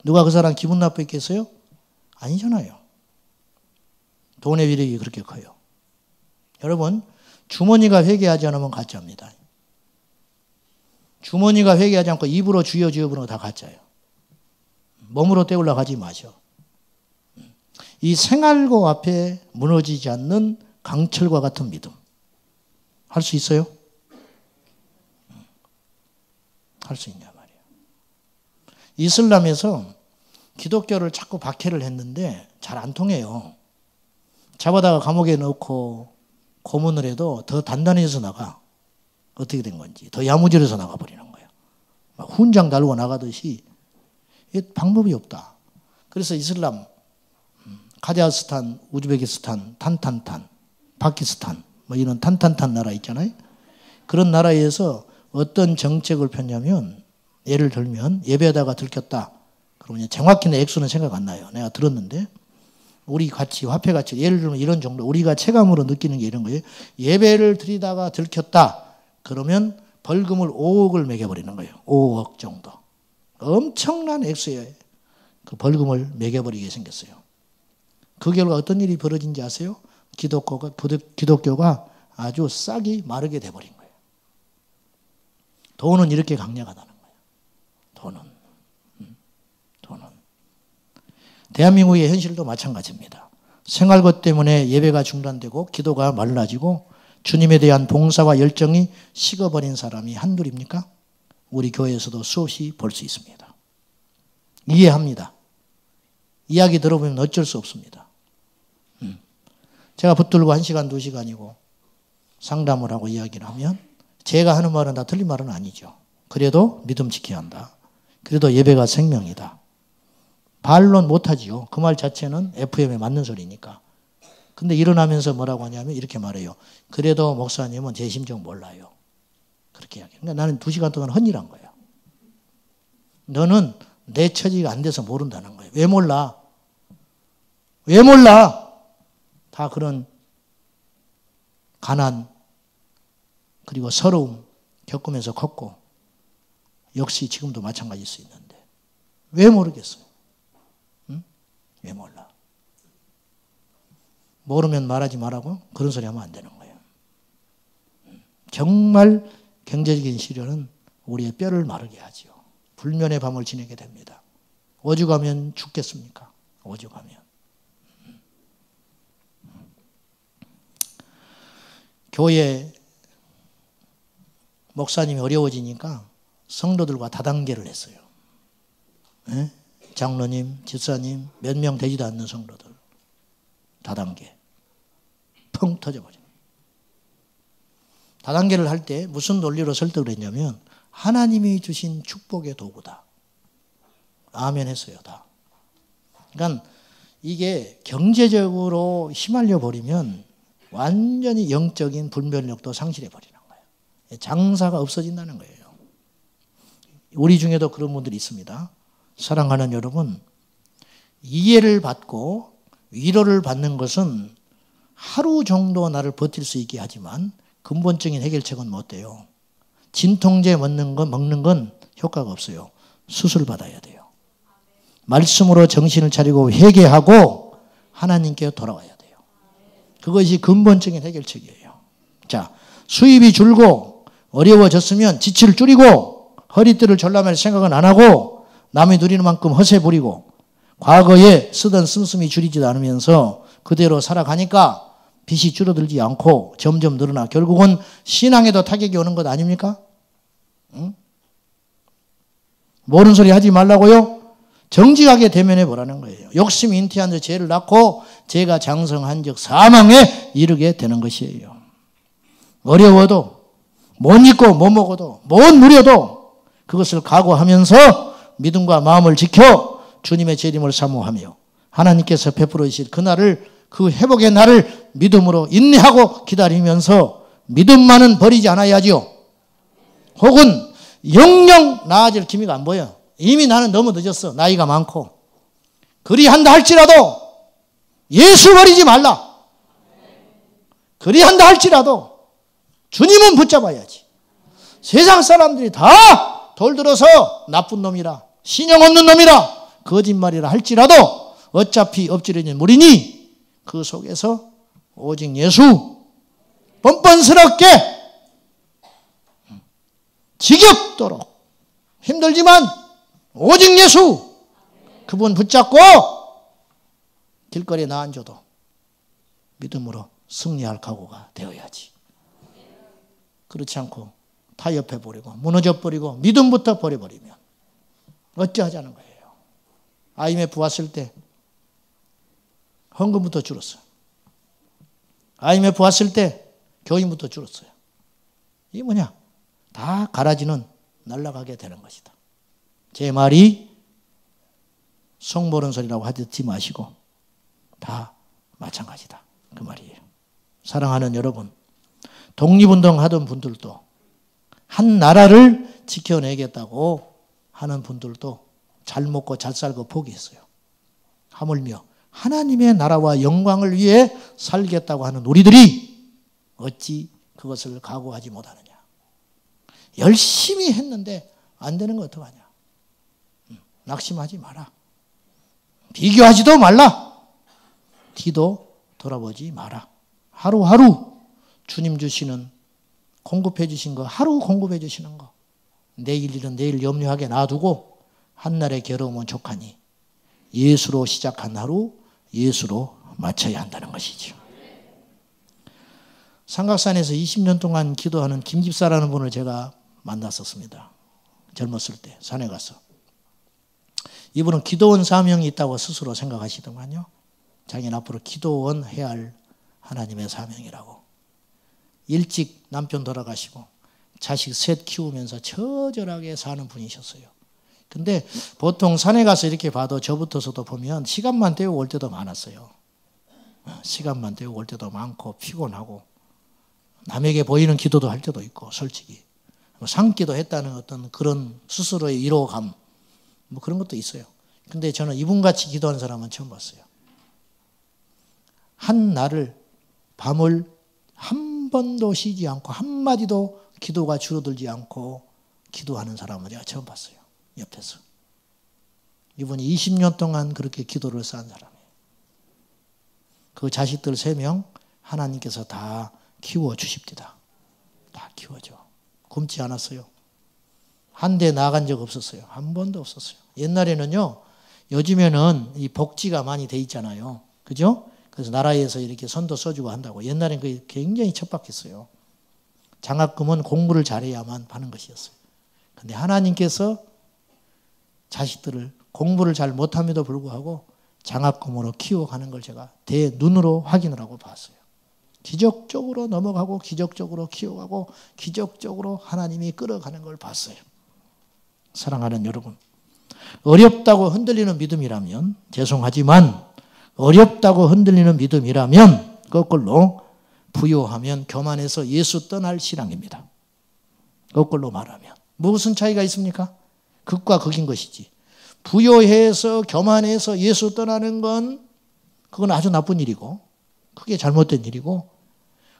누가 그 사람 기분 나쁘겠어요? 아니잖아요. 돈의 위력이 그렇게 커요. 여러분, 주머니가 회개하지 않으면 가짜입니다. 주머니가 회개하지 않고 입으로 주여 주여 부르는 거 다 가짜예요. 몸으로 때우려 가지 마셔. 이 생활고 앞에 무너지지 않는 강철과 같은 믿음. 할 수 있어요? 할 수 있냐 말이에요. 이슬람에서 기독교를 자꾸 박해를 했는데 잘 안 통해요. 잡아다가 감옥에 넣고 고문을 해도 더 단단해서 나가. 어떻게 된 건지. 더 야무지려서 나가버리는 거예요. 막 훈장 달고 나가듯이 방법이 없다. 그래서 이슬람, 카자흐스탄, 우즈베키스탄, 탄탄탄, 파키스탄, 뭐 이런 탄탄탄 나라 있잖아요. 그런 나라에서 어떤 정책을 폈냐면, 예를 들면 예배하다가 들켰다. 그러면 정확히 내 액수는 생각 안 나요. 내가 들었는데 우리 가치, 화폐 가치, 예를 들면 이런 정도, 우리가 체감으로 느끼는 게 이런 거예요. 예배를 드리다가 들켰다. 그러면 벌금을 5억을 매겨버리는 거예요. 5억 정도. 엄청난 액수의 그 벌금을 매겨버리게 생겼어요. 그 결과 어떤 일이 벌어진지 아세요? 기독교가 아주 싹이 마르게 돼버린 거예요. 돈은 이렇게 강력하다는 거예요. 돈은. 대한민국의 현실도 마찬가지입니다. 생활고 때문에 예배가 중단되고 기도가 말라지고 주님에 대한 봉사와 열정이 식어버린 사람이 한둘입니까? 우리 교회에서도 수없이 볼 수 있습니다. 이해합니다. 이야기 들어보면 어쩔 수 없습니다. 제가 붙들고 1시간, 2시간이고 상담을 하고 이야기를 하면 제가 하는 말은 다 틀린 말은 아니죠. 그래도 믿음 지켜야 한다. 그래도 예배가 생명이다. 반론 못하지요. 그 말 자체는 FM에 맞는 소리니까. 근데 일어나면서 뭐라고 하냐면 이렇게 말해요. 그래도 목사님은 제 심정 몰라요. 그렇게 이야기해요. 그러니까 나는 2시간 동안 헌일한 거예요. 너는 내 처지가 안 돼서 모른다는 거예요. 왜 몰라? 왜 몰라? 다 그런 가난 그리고 서러움 겪으면서 컸고 역시 지금도 마찬가지일 수 있는데 왜 모르겠어요? 응? 왜 몰라? 모르면 말하지 말라고? 그런 소리 하면 안 되는 거예요. 정말 경제적인 시련은 우리의 뼈를 마르게 하지요. 불면의 밤을 지내게 됩니다. 오죽하면 죽겠습니까? 오죽하면. 교회 목사님이 어려워지니까 성도들과 다단계를 했어요. 네? 장로님, 집사님, 몇 명 되지도 않는 성도들. 다단계. 펑 터져버려요. 다단계를 할 때 무슨 논리로 설득을 했냐면 하나님이 주신 축복의 도구다. 아멘 했어요. 다. 그러니까 이게 경제적으로 휘말려 버리면 완전히 영적인 분별력도 상실해 버리는 거예요. 장사가 없어진다는 거예요. 우리 중에도 그런 분들이 있습니다. 사랑하는 여러분, 이해를 받고 위로를 받는 것은 하루 정도 나를 버틸 수 있게 하지만 근본적인 해결책은 못 돼요. 진통제 먹는 건 효과가 없어요. 수술 받아야 돼요. 말씀으로 정신을 차리고 회개하고 하나님께 돌아와야 돼요. 그것이 근본적인 해결책이에요. 자, 수입이 줄고 어려워졌으면 지치를 줄이고 허리띠를 졸라맬 생각은 안 하고 남이 누리는 만큼 허세 부리고 과거에 쓰던 씀씀이 줄이지도 않으면서 그대로 살아가니까 빚이 줄어들지 않고 점점 늘어나 결국은 신앙에도 타격이 오는 것 아닙니까? 응? 모르는 소리 하지 말라고요? 정직하게 대면해 보라는 거예요. 욕심이 잉태한 자 죄를 낳고 죄가 장성한 즉 사망에 이르게 되는 것이에요. 어려워도 못 입고 못 먹어도 못 누려도 그것을 각오하면서 믿음과 마음을 지켜 주님의 재림을 사모하며 하나님께서 베풀어 주실 그날을 그 회복의 날을 믿음으로 인내하고 기다리면서 믿음만은 버리지 않아야지요. 혹은 영영 나아질 기미가 안 보여. 이미 나는 너무 늦었어. 나이가 많고. 그리한다 할지라도 예수 버리지 말라. 그리한다 할지라도 주님은 붙잡아야지. 세상 사람들이 다 돌들어서 나쁜 놈이라 신영 없는 놈이라 거짓말이라 할지라도 어차피 엎질러진 물이니 그 속에서 오직 예수 뻔뻔스럽게 지겹도록 힘들지만 오직 예수 그분 붙잡고 길거리에 나앉아도 믿음으로 승리할 각오가 되어야지. 그렇지 않고 타협해버리고 무너져버리고 믿음부터 버려버리면 어찌하자는 거예요. IMF 왔을 때 헌금부터 줄었어요. IMF 왔을 때 교인부터 줄었어요. 이게 뭐냐? 다 가라지는 날아가게 되는 것이다. 제 말이 속 모르는 소리라고 하지 마시고 다 마찬가지다. 그 말이에요. 사랑하는 여러분, 독립운동 하던 분들도 한 나라를 지켜내겠다고 하는 분들도 잘 먹고 잘 살고 포기했어요. 하물며 하나님의 나라와 영광을 위해 살겠다고 하는 우리들이 어찌 그것을 각오하지 못하느냐. 열심히 했는데 안 되는 거 어떡하냐. 낙심하지 마라. 비교하지도 말라. 뒤도 돌아보지 마라. 하루하루 주님 주시는 공급해 주신 거 하루 공급해 주시는 거 내일 일은 내일 염려하게 놔두고 한날의 괴로움은 족하니 예수로 시작한 하루 예수로 마쳐야 한다는 것이죠. 삼각산에서 20년 동안 기도하는 김 집사라는 분을 제가 만났었습니다. 젊었을 때 산에 가서. 이분은 기도원 사명이 있다고 스스로 생각하시더만요. 자기는 앞으로 기도원 해야 할 하나님의 사명이라고. 일찍 남편 돌아가시고 자식 셋 키우면서 처절하게 사는 분이셨어요. 근데 보통 산에 가서 이렇게 봐도 저부터서도 보면 시간만 때우고 올 때도 많았어요. 시간만 때우고 올 때도 많고 피곤하고 남에게 보이는 기도도 할 때도 있고 솔직히 상기도 했다는 어떤 그런 스스로의 위로감 뭐 그런 것도 있어요. 근데 저는 이분같이 기도하는 사람은 처음 봤어요. 한 날을 밤을 한 번도 쉬지 않고 한마디도 기도가 줄어들지 않고 기도하는 사람은 제가 처음 봤어요. 옆에서. 이분이 20년 동안 그렇게 기도를 쌓은 사람이에요. 그 자식들 3명 하나님께서 다 키워주십니다. 다 키워줘. 굶지 않았어요. 한 대 나간 적 없었어요. 한 번도 없었어요. 옛날에는요. 요즘에는 이 복지가 많이 돼 있잖아요. 그죠? 그래서 나라에서 이렇게 선도 써주고 한다고. 옛날엔 그게 굉장히 척박했어요. 장학금은 공부를 잘해야만 하는 것이었어요. 근데 하나님께서 자식들을 공부를 잘 못함에도 불구하고 장학금으로 키워가는 걸 제가 대 눈으로 확인을 하고 봤어요. 기적적으로 넘어가고 기적적으로 키워가고 기적적으로 하나님이 끌어가는 걸 봤어요. 사랑하는 여러분, 어렵다고 흔들리는 믿음이라면 죄송하지만 어렵다고 흔들리는 믿음이라면 거꾸로 부요하면 교만해서 예수 떠날 신앙입니다. 거꾸로 말하면 무슨 차이가 있습니까? 극과 극인 것이지. 부요해서 교만해서 예수 떠나는 건 그건 아주 나쁜 일이고 그게 잘못된 일이고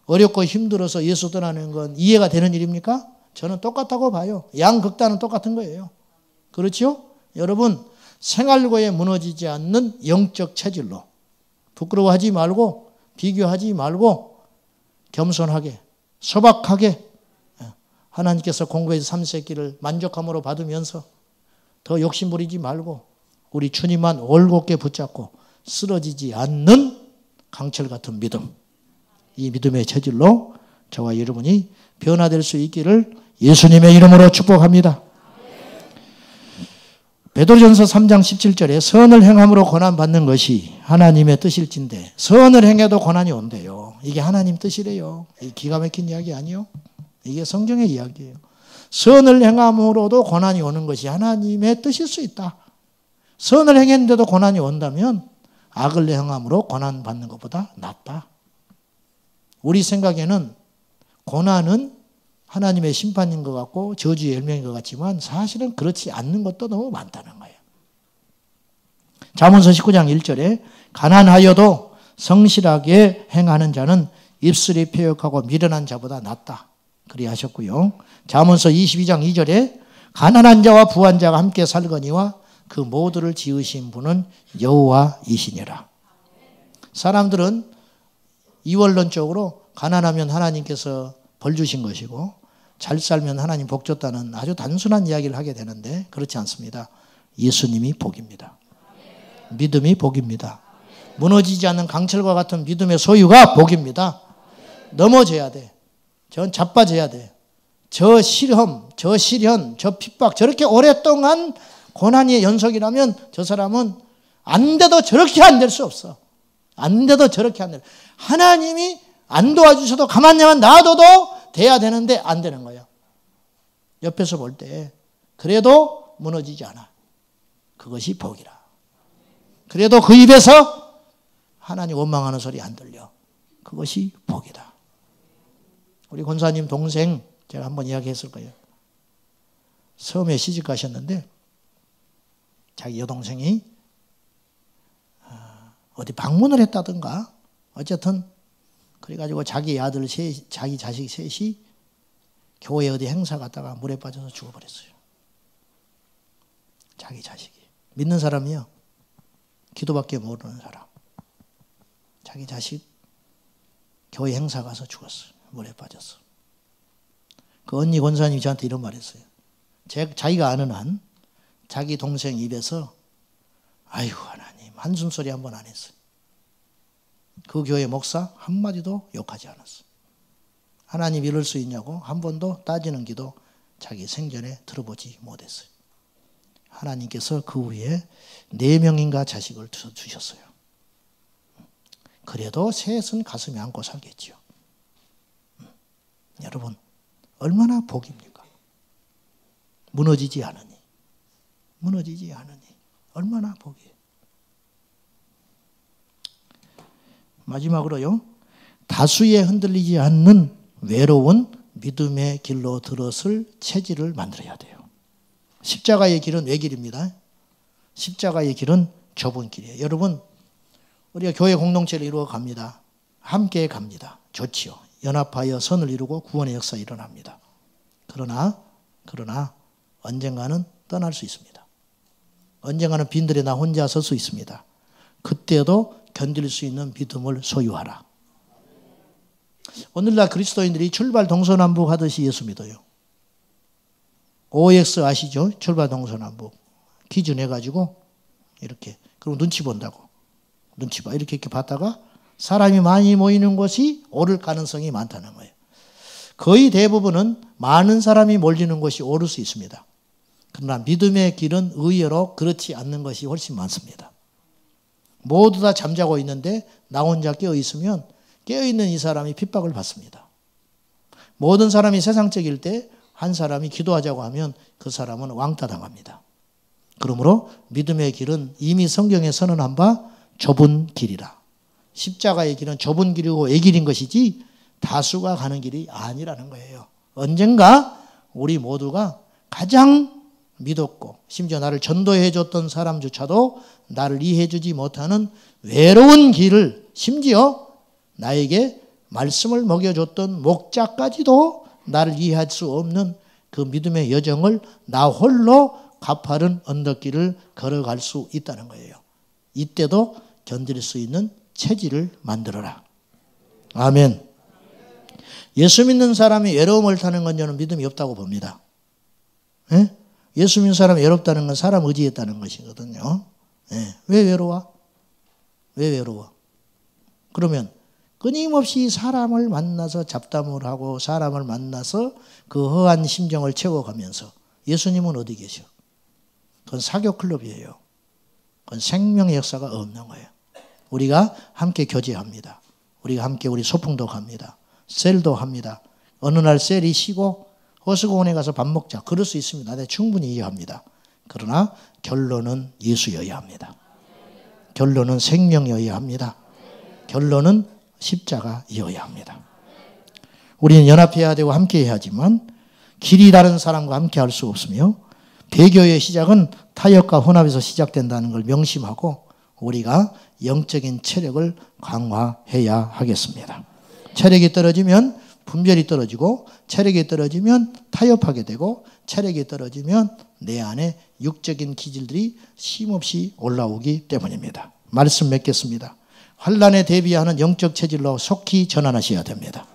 어렵고 힘들어서 예수 떠나는 건 이해가 되는 일입니까? 저는 똑같다고 봐요. 양극단은 똑같은 거예요. 그렇죠? 여러분 생활고에 무너지지 않는 영적 체질로 부끄러워하지 말고 비교하지 말고 겸손하게 소박하게 하나님께서 공부해서 삼세끼를 만족함으로 받으면서 더 욕심부리지 말고 우리 주님만 올곧게 붙잡고 쓰러지지 않는 강철 같은 믿음, 이 믿음의 체질로 저와 여러분이 변화될 수 있기를 예수님의 이름으로 축복합니다. 베드로전서 3장 17절에 선을 행함으로 고난받는 것이 하나님의 뜻일진데 선을 행해도 고난이 온대요. 이게 하나님 뜻이래요. 이게 기가 막힌 이야기 아니요? 이게 성경의 이야기예요. 선을 행함으로도 고난이 오는 것이 하나님의 뜻일 수 있다. 선을 행했는데도 고난이 온다면 악을 행함으로 고난받는 것보다 낫다. 우리 생각에는 고난은 하나님의 심판인 것 같고 저주의 열명인 것 같지만 사실은 그렇지 않는 것도 너무 많다는 거예요. 잠언서 19장 1절에 가난하여도 성실하게 행하는 자는 입술이 패역하고 미련한 자보다 낫다. 그리 하셨고요. 잠언서 22장 2절에 가난한 자와 부한 자가 함께 살거니와 그 모두를 지으신 분은 여호와이시니라. 사람들은 이원론적으로 가난하면 하나님께서 벌 주신 것이고 잘 살면 하나님 복 줬다는 아주 단순한 이야기를 하게 되는데 그렇지 않습니다. 예수님이 복입니다. 믿음이 복입니다. 무너지지 않는 강철과 같은 믿음의 소유가 복입니다. 넘어져야 돼. 전 자빠져야 돼. 저 시험, 저 시련, 저 핍박 저렇게 오랫동안 고난의 연속이라면 저 사람은 안 돼도 저렇게 안 될 수 없어. 안 돼도 저렇게 안 돼. 하나님이 안 도와주셔도 가만히만 놔둬도 돼야 되는데 안 되는 거예요. 옆에서 볼 때 그래도 무너지지 않아. 그것이 복이라. 그래도 그 입에서 하나님 원망하는 소리 안 들려. 그것이 복이다. 우리 권사님 동생 제가 한번 이야기했을 거예요. 섬에 시집 가셨는데 자기 여동생이 어디 방문을 했다든가 어쨌든 그래가지고 자기 아들 셋, 자기 자식 셋이 교회 어디 행사 갔다가 물에 빠져서 죽어버렸어요. 자기 자식이. 믿는 사람이요. 기도밖에 모르는 사람. 자기 자식 교회 행사 가서 죽었어요. 물에 빠졌어. 그 언니 권사님이 저한테 이런 말 했어요. 자기가 아는 한 자기 동생 입에서 아이고 하나님 한숨 소리 한 번 안 했어요. 그 교회 목사 한마디도 욕하지 않았어. 하나님 이럴 수 있냐고 한 번도 따지는 기도 자기 생전에 들어보지 못했어요. 하나님께서 그 후에 4명인가 자식을 주셨어요. 그래도 셋은 가슴에 안고 살겠지요. 여러분 얼마나 복입니까? 무너지지 않으니 얼마나 복이에요. 마지막으로요. 다수에 흔들리지 않는 외로운 믿음의 길로 들었을 체질을 만들어야 돼요. 십자가의 길은 외길입니다. 십자가의 길은 좁은 길이에요. 여러분 우리가 교회 공동체를 이루어 갑니다. 함께 갑니다. 좋지요. 연합하여 선을 이루고 구원의 역사 일어납니다. 그러나 언젠가는 떠날 수 있습니다. 언젠가는 빈들에 나 혼자 설 수 있습니다. 그때도 견딜 수 있는 믿음을 소유하라. 오늘날 그리스도인들이 출발 동서남북 하듯이 예수 믿어요. OX 아시죠? 출발 동서남북. 퀴즈 내가지고 이렇게 그럼 눈치 본다고. 눈치 봐. 이렇게 봤다가 사람이 많이 모이는 곳이 오를 가능성이 많다는 거예요. 거의 대부분은 많은 사람이 몰리는 곳이 오를 수 있습니다. 그러나 믿음의 길은 의외로 그렇지 않는 것이 훨씬 많습니다. 모두 다 잠자고 있는데 나 혼자 깨어있으면 깨어있는 이 사람이 핍박을 받습니다. 모든 사람이 세상적일 때 한 사람이 기도하자고 하면 그 사람은 왕따 당합니다. 그러므로 믿음의 길은 이미 성경에 선언한 바 좁은 길이라. 십자가의 길은 좁은 길이고 애길인 것이지 다수가 가는 길이 아니라는 거예요. 언젠가 우리 모두가 가장 믿었고 심지어 나를 전도해 줬던 사람조차도 나를 이해해 주지 못하는 외로운 길을 심지어 나에게 말씀을 먹여줬던 목자까지도 나를 이해할 수 없는 그 믿음의 여정을 나 홀로 가파른 언덕길을 걸어갈 수 있다는 거예요. 이때도 견딜 수 있는 체질을 만들어라. 아멘. 예수 믿는 사람이 외로움을 타는 건 저는 믿음이 없다고 봅니다. 예? 예수 믿는 사람이 외롭다는 건 사람 의지했다는 것이거든요. 예. 왜 외로워? 왜 외로워? 그러면 끊임없이 사람을 만나서 잡담을 하고 사람을 만나서 그 허한 심정을 채워가면서 예수님은 어디 계셔? 그건 사교 클럽이에요. 그건 생명의 역사가 없는 거예요. 우리가 함께 교제합니다. 우리가 함께 우리 소풍도 갑니다. 셀도 합니다. 어느 날 셀이 쉬고 호수공원에 가서 밥 먹자. 그럴 수 있습니다. 네, 충분히 이해합니다. 그러나 결론은 예수여야 합니다. 결론은 생명이어야 합니다. 결론은 십자가이어야 합니다. 우리는 연합해야 되고 함께 해야지만 길이 다른 사람과 함께 할 수 없으며 배교의 시작은 타협과 혼합에서 시작된다는 걸 명심하고 우리가 영적인 체력을 강화해야 하겠습니다. 체력이 떨어지면 분별이 떨어지고 체력이 떨어지면 타협하게 되고 체력이 떨어지면 내 안에 육적인 기질들이 쉼없이 올라오기 때문입니다. 말씀 맺겠습니다. 환난에 대비하는 영적 체질로 속히 전환하셔야 됩니다.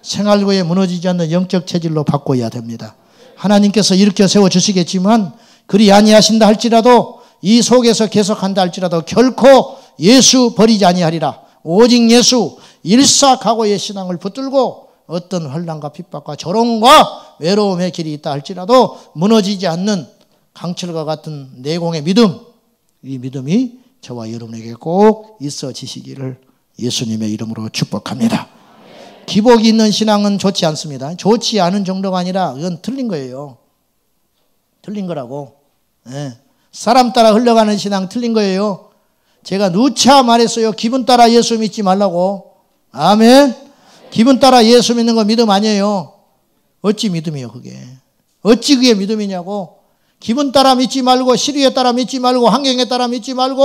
생활고에 무너지지 않는 영적 체질로 바꿔야 됩니다. 하나님께서 일으켜 세워주시겠지만 그리 아니하신다 할지라도 이 속에서 계속한다 할지라도 결코 예수 버리지 아니하리라. 오직 예수 일사각오의 신앙을 붙들고 어떤 환난과 핍박과 조롱과 외로움의 길이 있다 할지라도 무너지지 않는 강철과 같은 내공의 믿음, 이 믿음이 저와 여러분에게 꼭 있어지시기를 예수님의 이름으로 축복합니다. 기복이 있는 신앙은 좋지 않습니다. 좋지 않은 정도가 아니라 이건 틀린 거예요. 틀린 거라고. 네. 사람 따라 흘러가는 신앙 틀린 거예요. 제가 누차 말했어요. 기분 따라 예수 믿지 말라고. 아멘. 기분 따라 예수 믿는 거 믿음 아니에요. 어찌 믿음이요 그게. 어찌 그게 믿음이냐고. 기분 따라 믿지 말고 시류에 따라 믿지 말고 환경에 따라 믿지 말고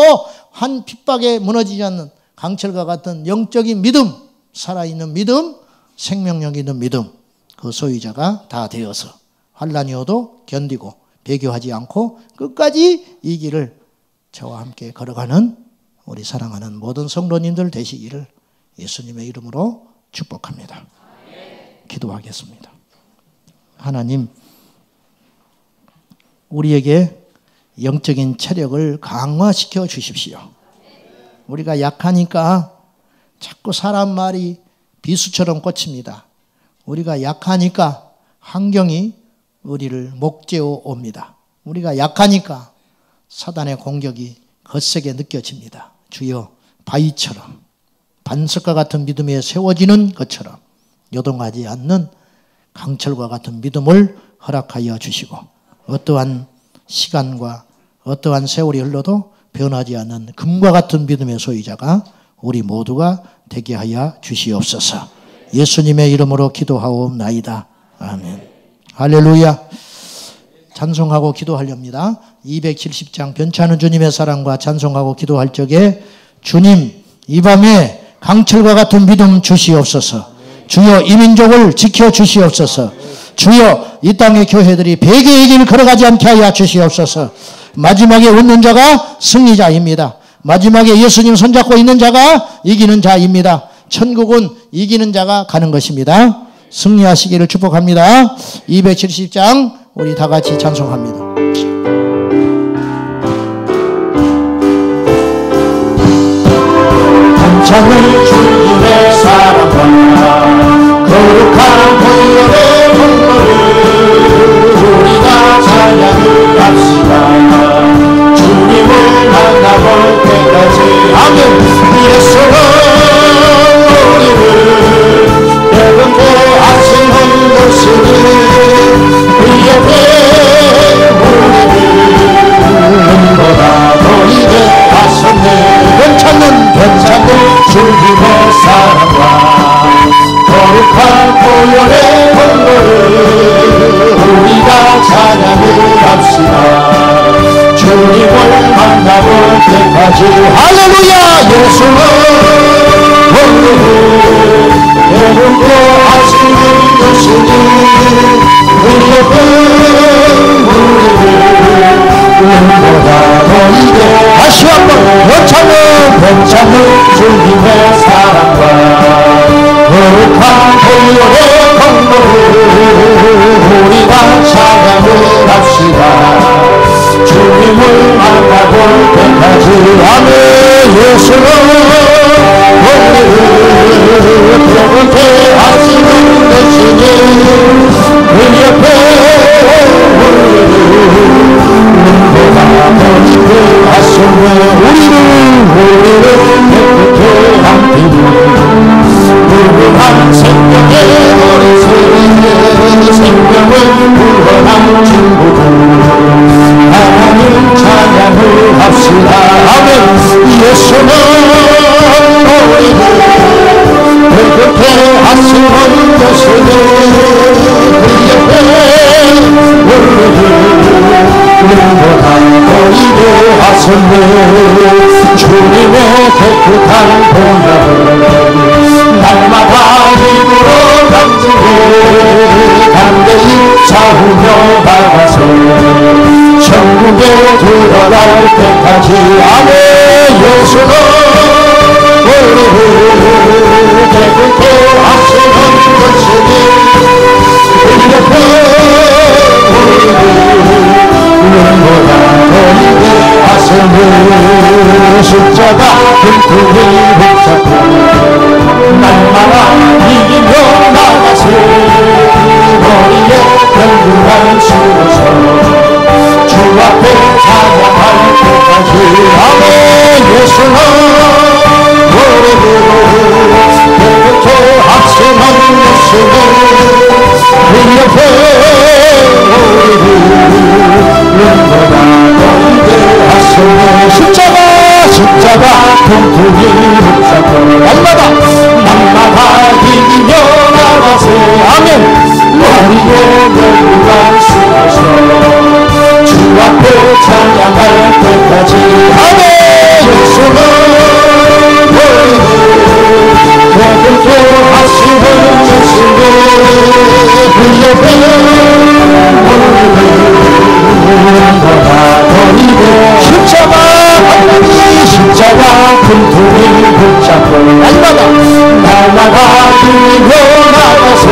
한 핍박에 무너지지 않는 강철과 같은 영적인 믿음, 살아있는 믿음, 생명력 있는 믿음, 그 소유자가 다 되어서 환난이 오도 견디고 배교하지 않고 끝까지 이 길을 저와 함께 걸어가는 우리 사랑하는 모든 성도님들 되시기를 예수님의 이름으로 축복합니다. 기도하겠습니다. 하나님, 우리에게 영적인 체력을 강화시켜 주십시오. 우리가 약하니까 자꾸 사람 말이 비수처럼 꽂힙니다. 우리가 약하니까 환경이 우리를 목재어 옵니다. 우리가 약하니까 사단의 공격이 거세게 느껴집니다. 주여, 바위처럼 반석과 같은 믿음에 세워지는 것처럼 요동하지 않는 강철과 같은 믿음을 허락하여 주시고 어떠한 시간과 어떠한 세월이 흘러도 변하지 않는 금과 같은 믿음의 소유자가 우리 모두가 되게 하여 주시옵소서. 예수님의 이름으로 기도하옵나이다. 아멘. 할렐루야. 찬송하고 기도하렵니다. 270장 변치않은 주님의 사랑과 찬송하고 기도할 적에 주님 이 밤에 강철과 같은 믿음 주시옵소서. 주여 이 민족을 지켜주시옵소서. 주여 이 땅의 교회들이 배교의 길을 걸어가지 않게 하여 주시옵소서. 마지막에 웃는 자가 승리자입니다. 마지막에 예수님 손잡고 있는 자가 이기는 자입니다. 천국은 이기는 자가 가는 것입니다. 승리하시기를 축복합니다. 270장 우리 다 같이 찬송합니다.
찬양을 주님의 사랑과 거룩한 보혈의 공로를 우리가 찬양을 합시다. 주님을 만나볼 때까지 아멘. 예수는 우리를 내분고 하시는 것이니 그 옆에 우리를 눈보다 보이게 하셨네. 괜찮는 주님의 사랑과 거룩한 보혈의 공로를 우리가 찬양을 합시다. 주님을 만나볼 때까지 할렐루야. 예수는 오늘을 내분고 하시는 것이니 그 옆에 우리를 눈보다 보이게 다시 한번 괜찮은 주님 하시는 것이니 그 옆에 우리보다 더 위대하셨네. 주님의 깨끗한 보혈을 날마다 입으로 간증해 담대히 잡으며 나가서 천국에 들어갈 때까지 아멘. 예수는 우리를 깨끗게 하시는 것이니 그 옆에 우리보다 더 위대하시니 십자가 틈틈이 붙잡고 날마다 이기며 나가세 머리에 경륜한 씌워서 주 앞에 찬양할 때까지 아멘. 예수는 우리를 깨끗게 하시는 것이니 그 옆에 우리를 눈보다 더 위대하시니 십자가 틈틈이 붙잡고 날마다 이기며 나가세 아멘. 머리에 경륜한 씌워서 주 앞에 찬양할 때까지 아멘. 예수는 우리를 깨끗게 하시는 것이니 그 옆에 우리보다 더 위대 십자가 틈틈이 붙잡고 날마다 뛰며 나가세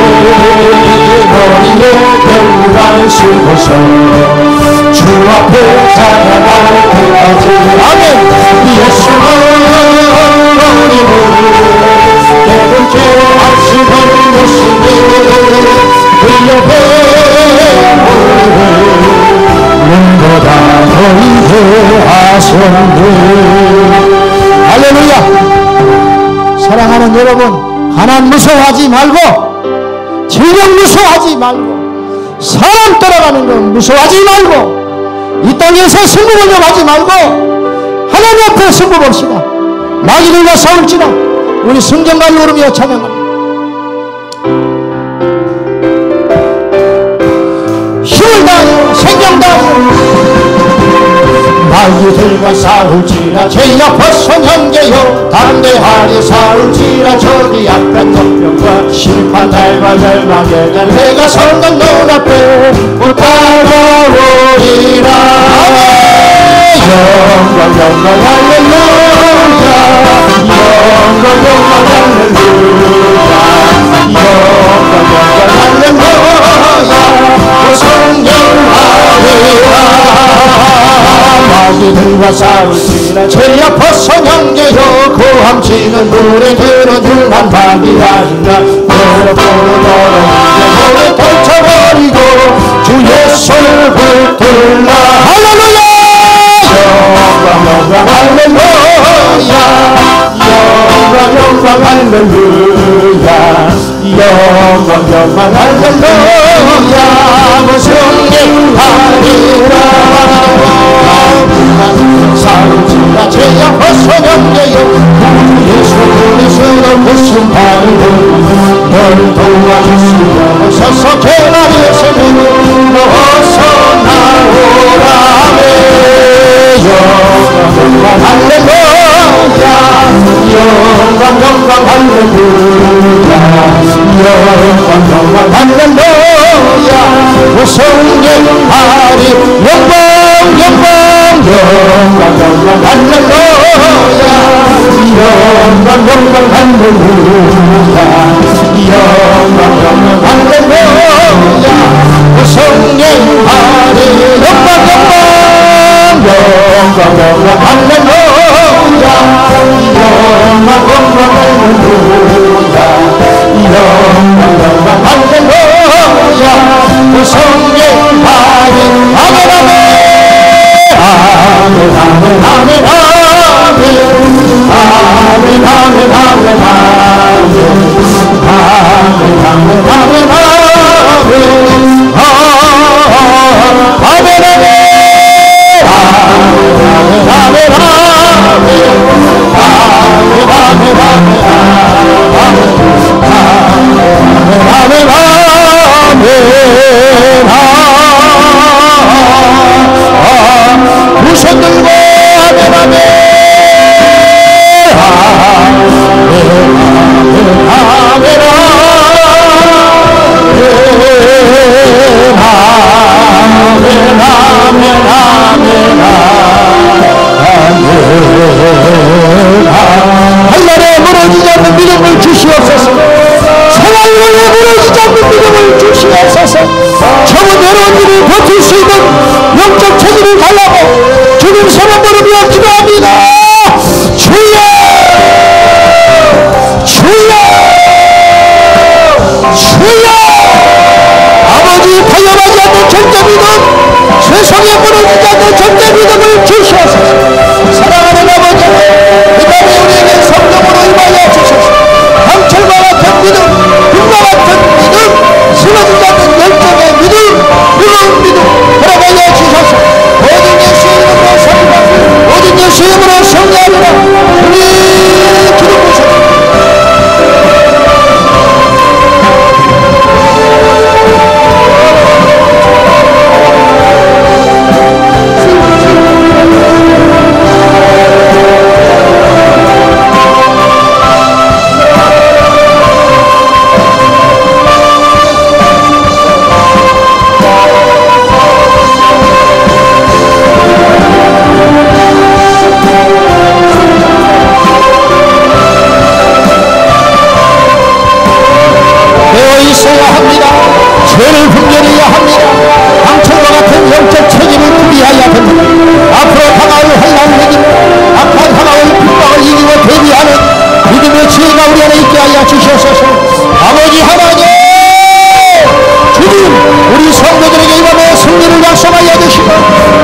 머리에 경륜한 씌워서 주 앞에 찬양할 때까지 아멘. 예수는 우리를 깨끗게 하시는 것이니 그 옆에 우리를 눈보다 더 위대하셨네. 할렐루야. 사랑하는 여러분, 가난 무서워하지 말고 질병 무서워하지 말고 사람 따라가는 거 무서워하지 말고 이 땅에서 승부보려하지 말고 하나님 앞에 승부 봅시다. 마귀들과 싸울지라 우리 성전까지 오르며 찬양합니다. 힘을 다하여 생명 다하여 마귀들과 싸울지라 제 앞에서 형제여 담대하게 싸울지라 저기 약간 적병과 심판 날과 멸망의 날 내가 선건 눈앞에 못 따라오리라. 영광 영광 할렐루야 영광 영광 할렐루야 영광 영광 할렐루야 성경하리라. 마귀들과 싸울지라 제 앞에서 형제여 고함치는 노래들은 흉한 밤이 아닌가 너를 떨쳐버리고 주의 손을 붙들라. 할렐루야 영광 영광 할렐루야 영광 영광 할렐루야 영광 영광 할렐루야 성령하리라. 싸울지라 제 앞에서 형제여 예수 그리스도 그 심판으로 너를 도와주시려 서서 계란에서 어서 나오라. 영광 할렐루야 영광 영광 할렐루야 영광 영광 할렐루야 성령하리 영광 영광 영광 영광 할렐루야 영광 영광 할렐루야 영광 영광 할렐루야 성령하리 영광 영광 영광 영광 할렐루야 영광 영광 할렐루야 영광 영광 할렐루야 성령하리 아멘 아멘 아멘 아멘 아멘 아멘 아멘 아멘 아멘 한날에 무너지지 않는 믿음을 주시옵소서. 생활에 무너지지 않는 믿음을 주시옵소서. 저는 어려운 일을 버틸 수 있는 영적 체질을 달라고 주님 손을 부르며 기도합니다. 주여 주여 주여. 아버지 타협하지 않는 절대 믿음, 세상에 무너지지 않는 절대 믿음을 주시옵소서. 사랑하는 아버지, 이 밤에 우리에게 성령으로 임하여 주소서. 강철과 같은 믿음, 불과 같은 믿음, 쓰러지지 않는 열정의 믿음, 무거운 믿음 허락하여 주소서. 모든 예수의 이름으로 살리라. 모든 예수의 이름으로 성리하리라. 우리 기름 부으소서. 죄를 분별해야 합니다. 강철과 같은 영적 체질을 분리해야 됩니다. 앞으로 다가올 환난을 이기고 악한 다가올 핍박을 이기고 대비하는 믿음의 지혜가 우리 안에 있게 하여 주시옵소서. 아버지 하나님, 주님 우리 성도들에게 이 밤에 승리를 약속하여 주시고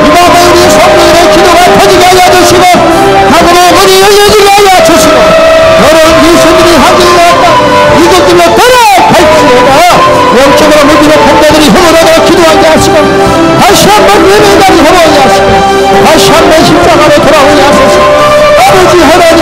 이 밤에 우리 성도들의 기도가 터지게 하여 주시고 하늘의 문이 열려지게 하여 주시고 너는 예수님이 하늘에 왔다 이것들로 돌아갈지어다. 영적으로 무기력 판단들이 힘으로도 기도하게 하시고 다시 한번 예배당이 힘하게 하시고 다시 한번 십자가로 돌아오게 하소서. 아버지 하나님,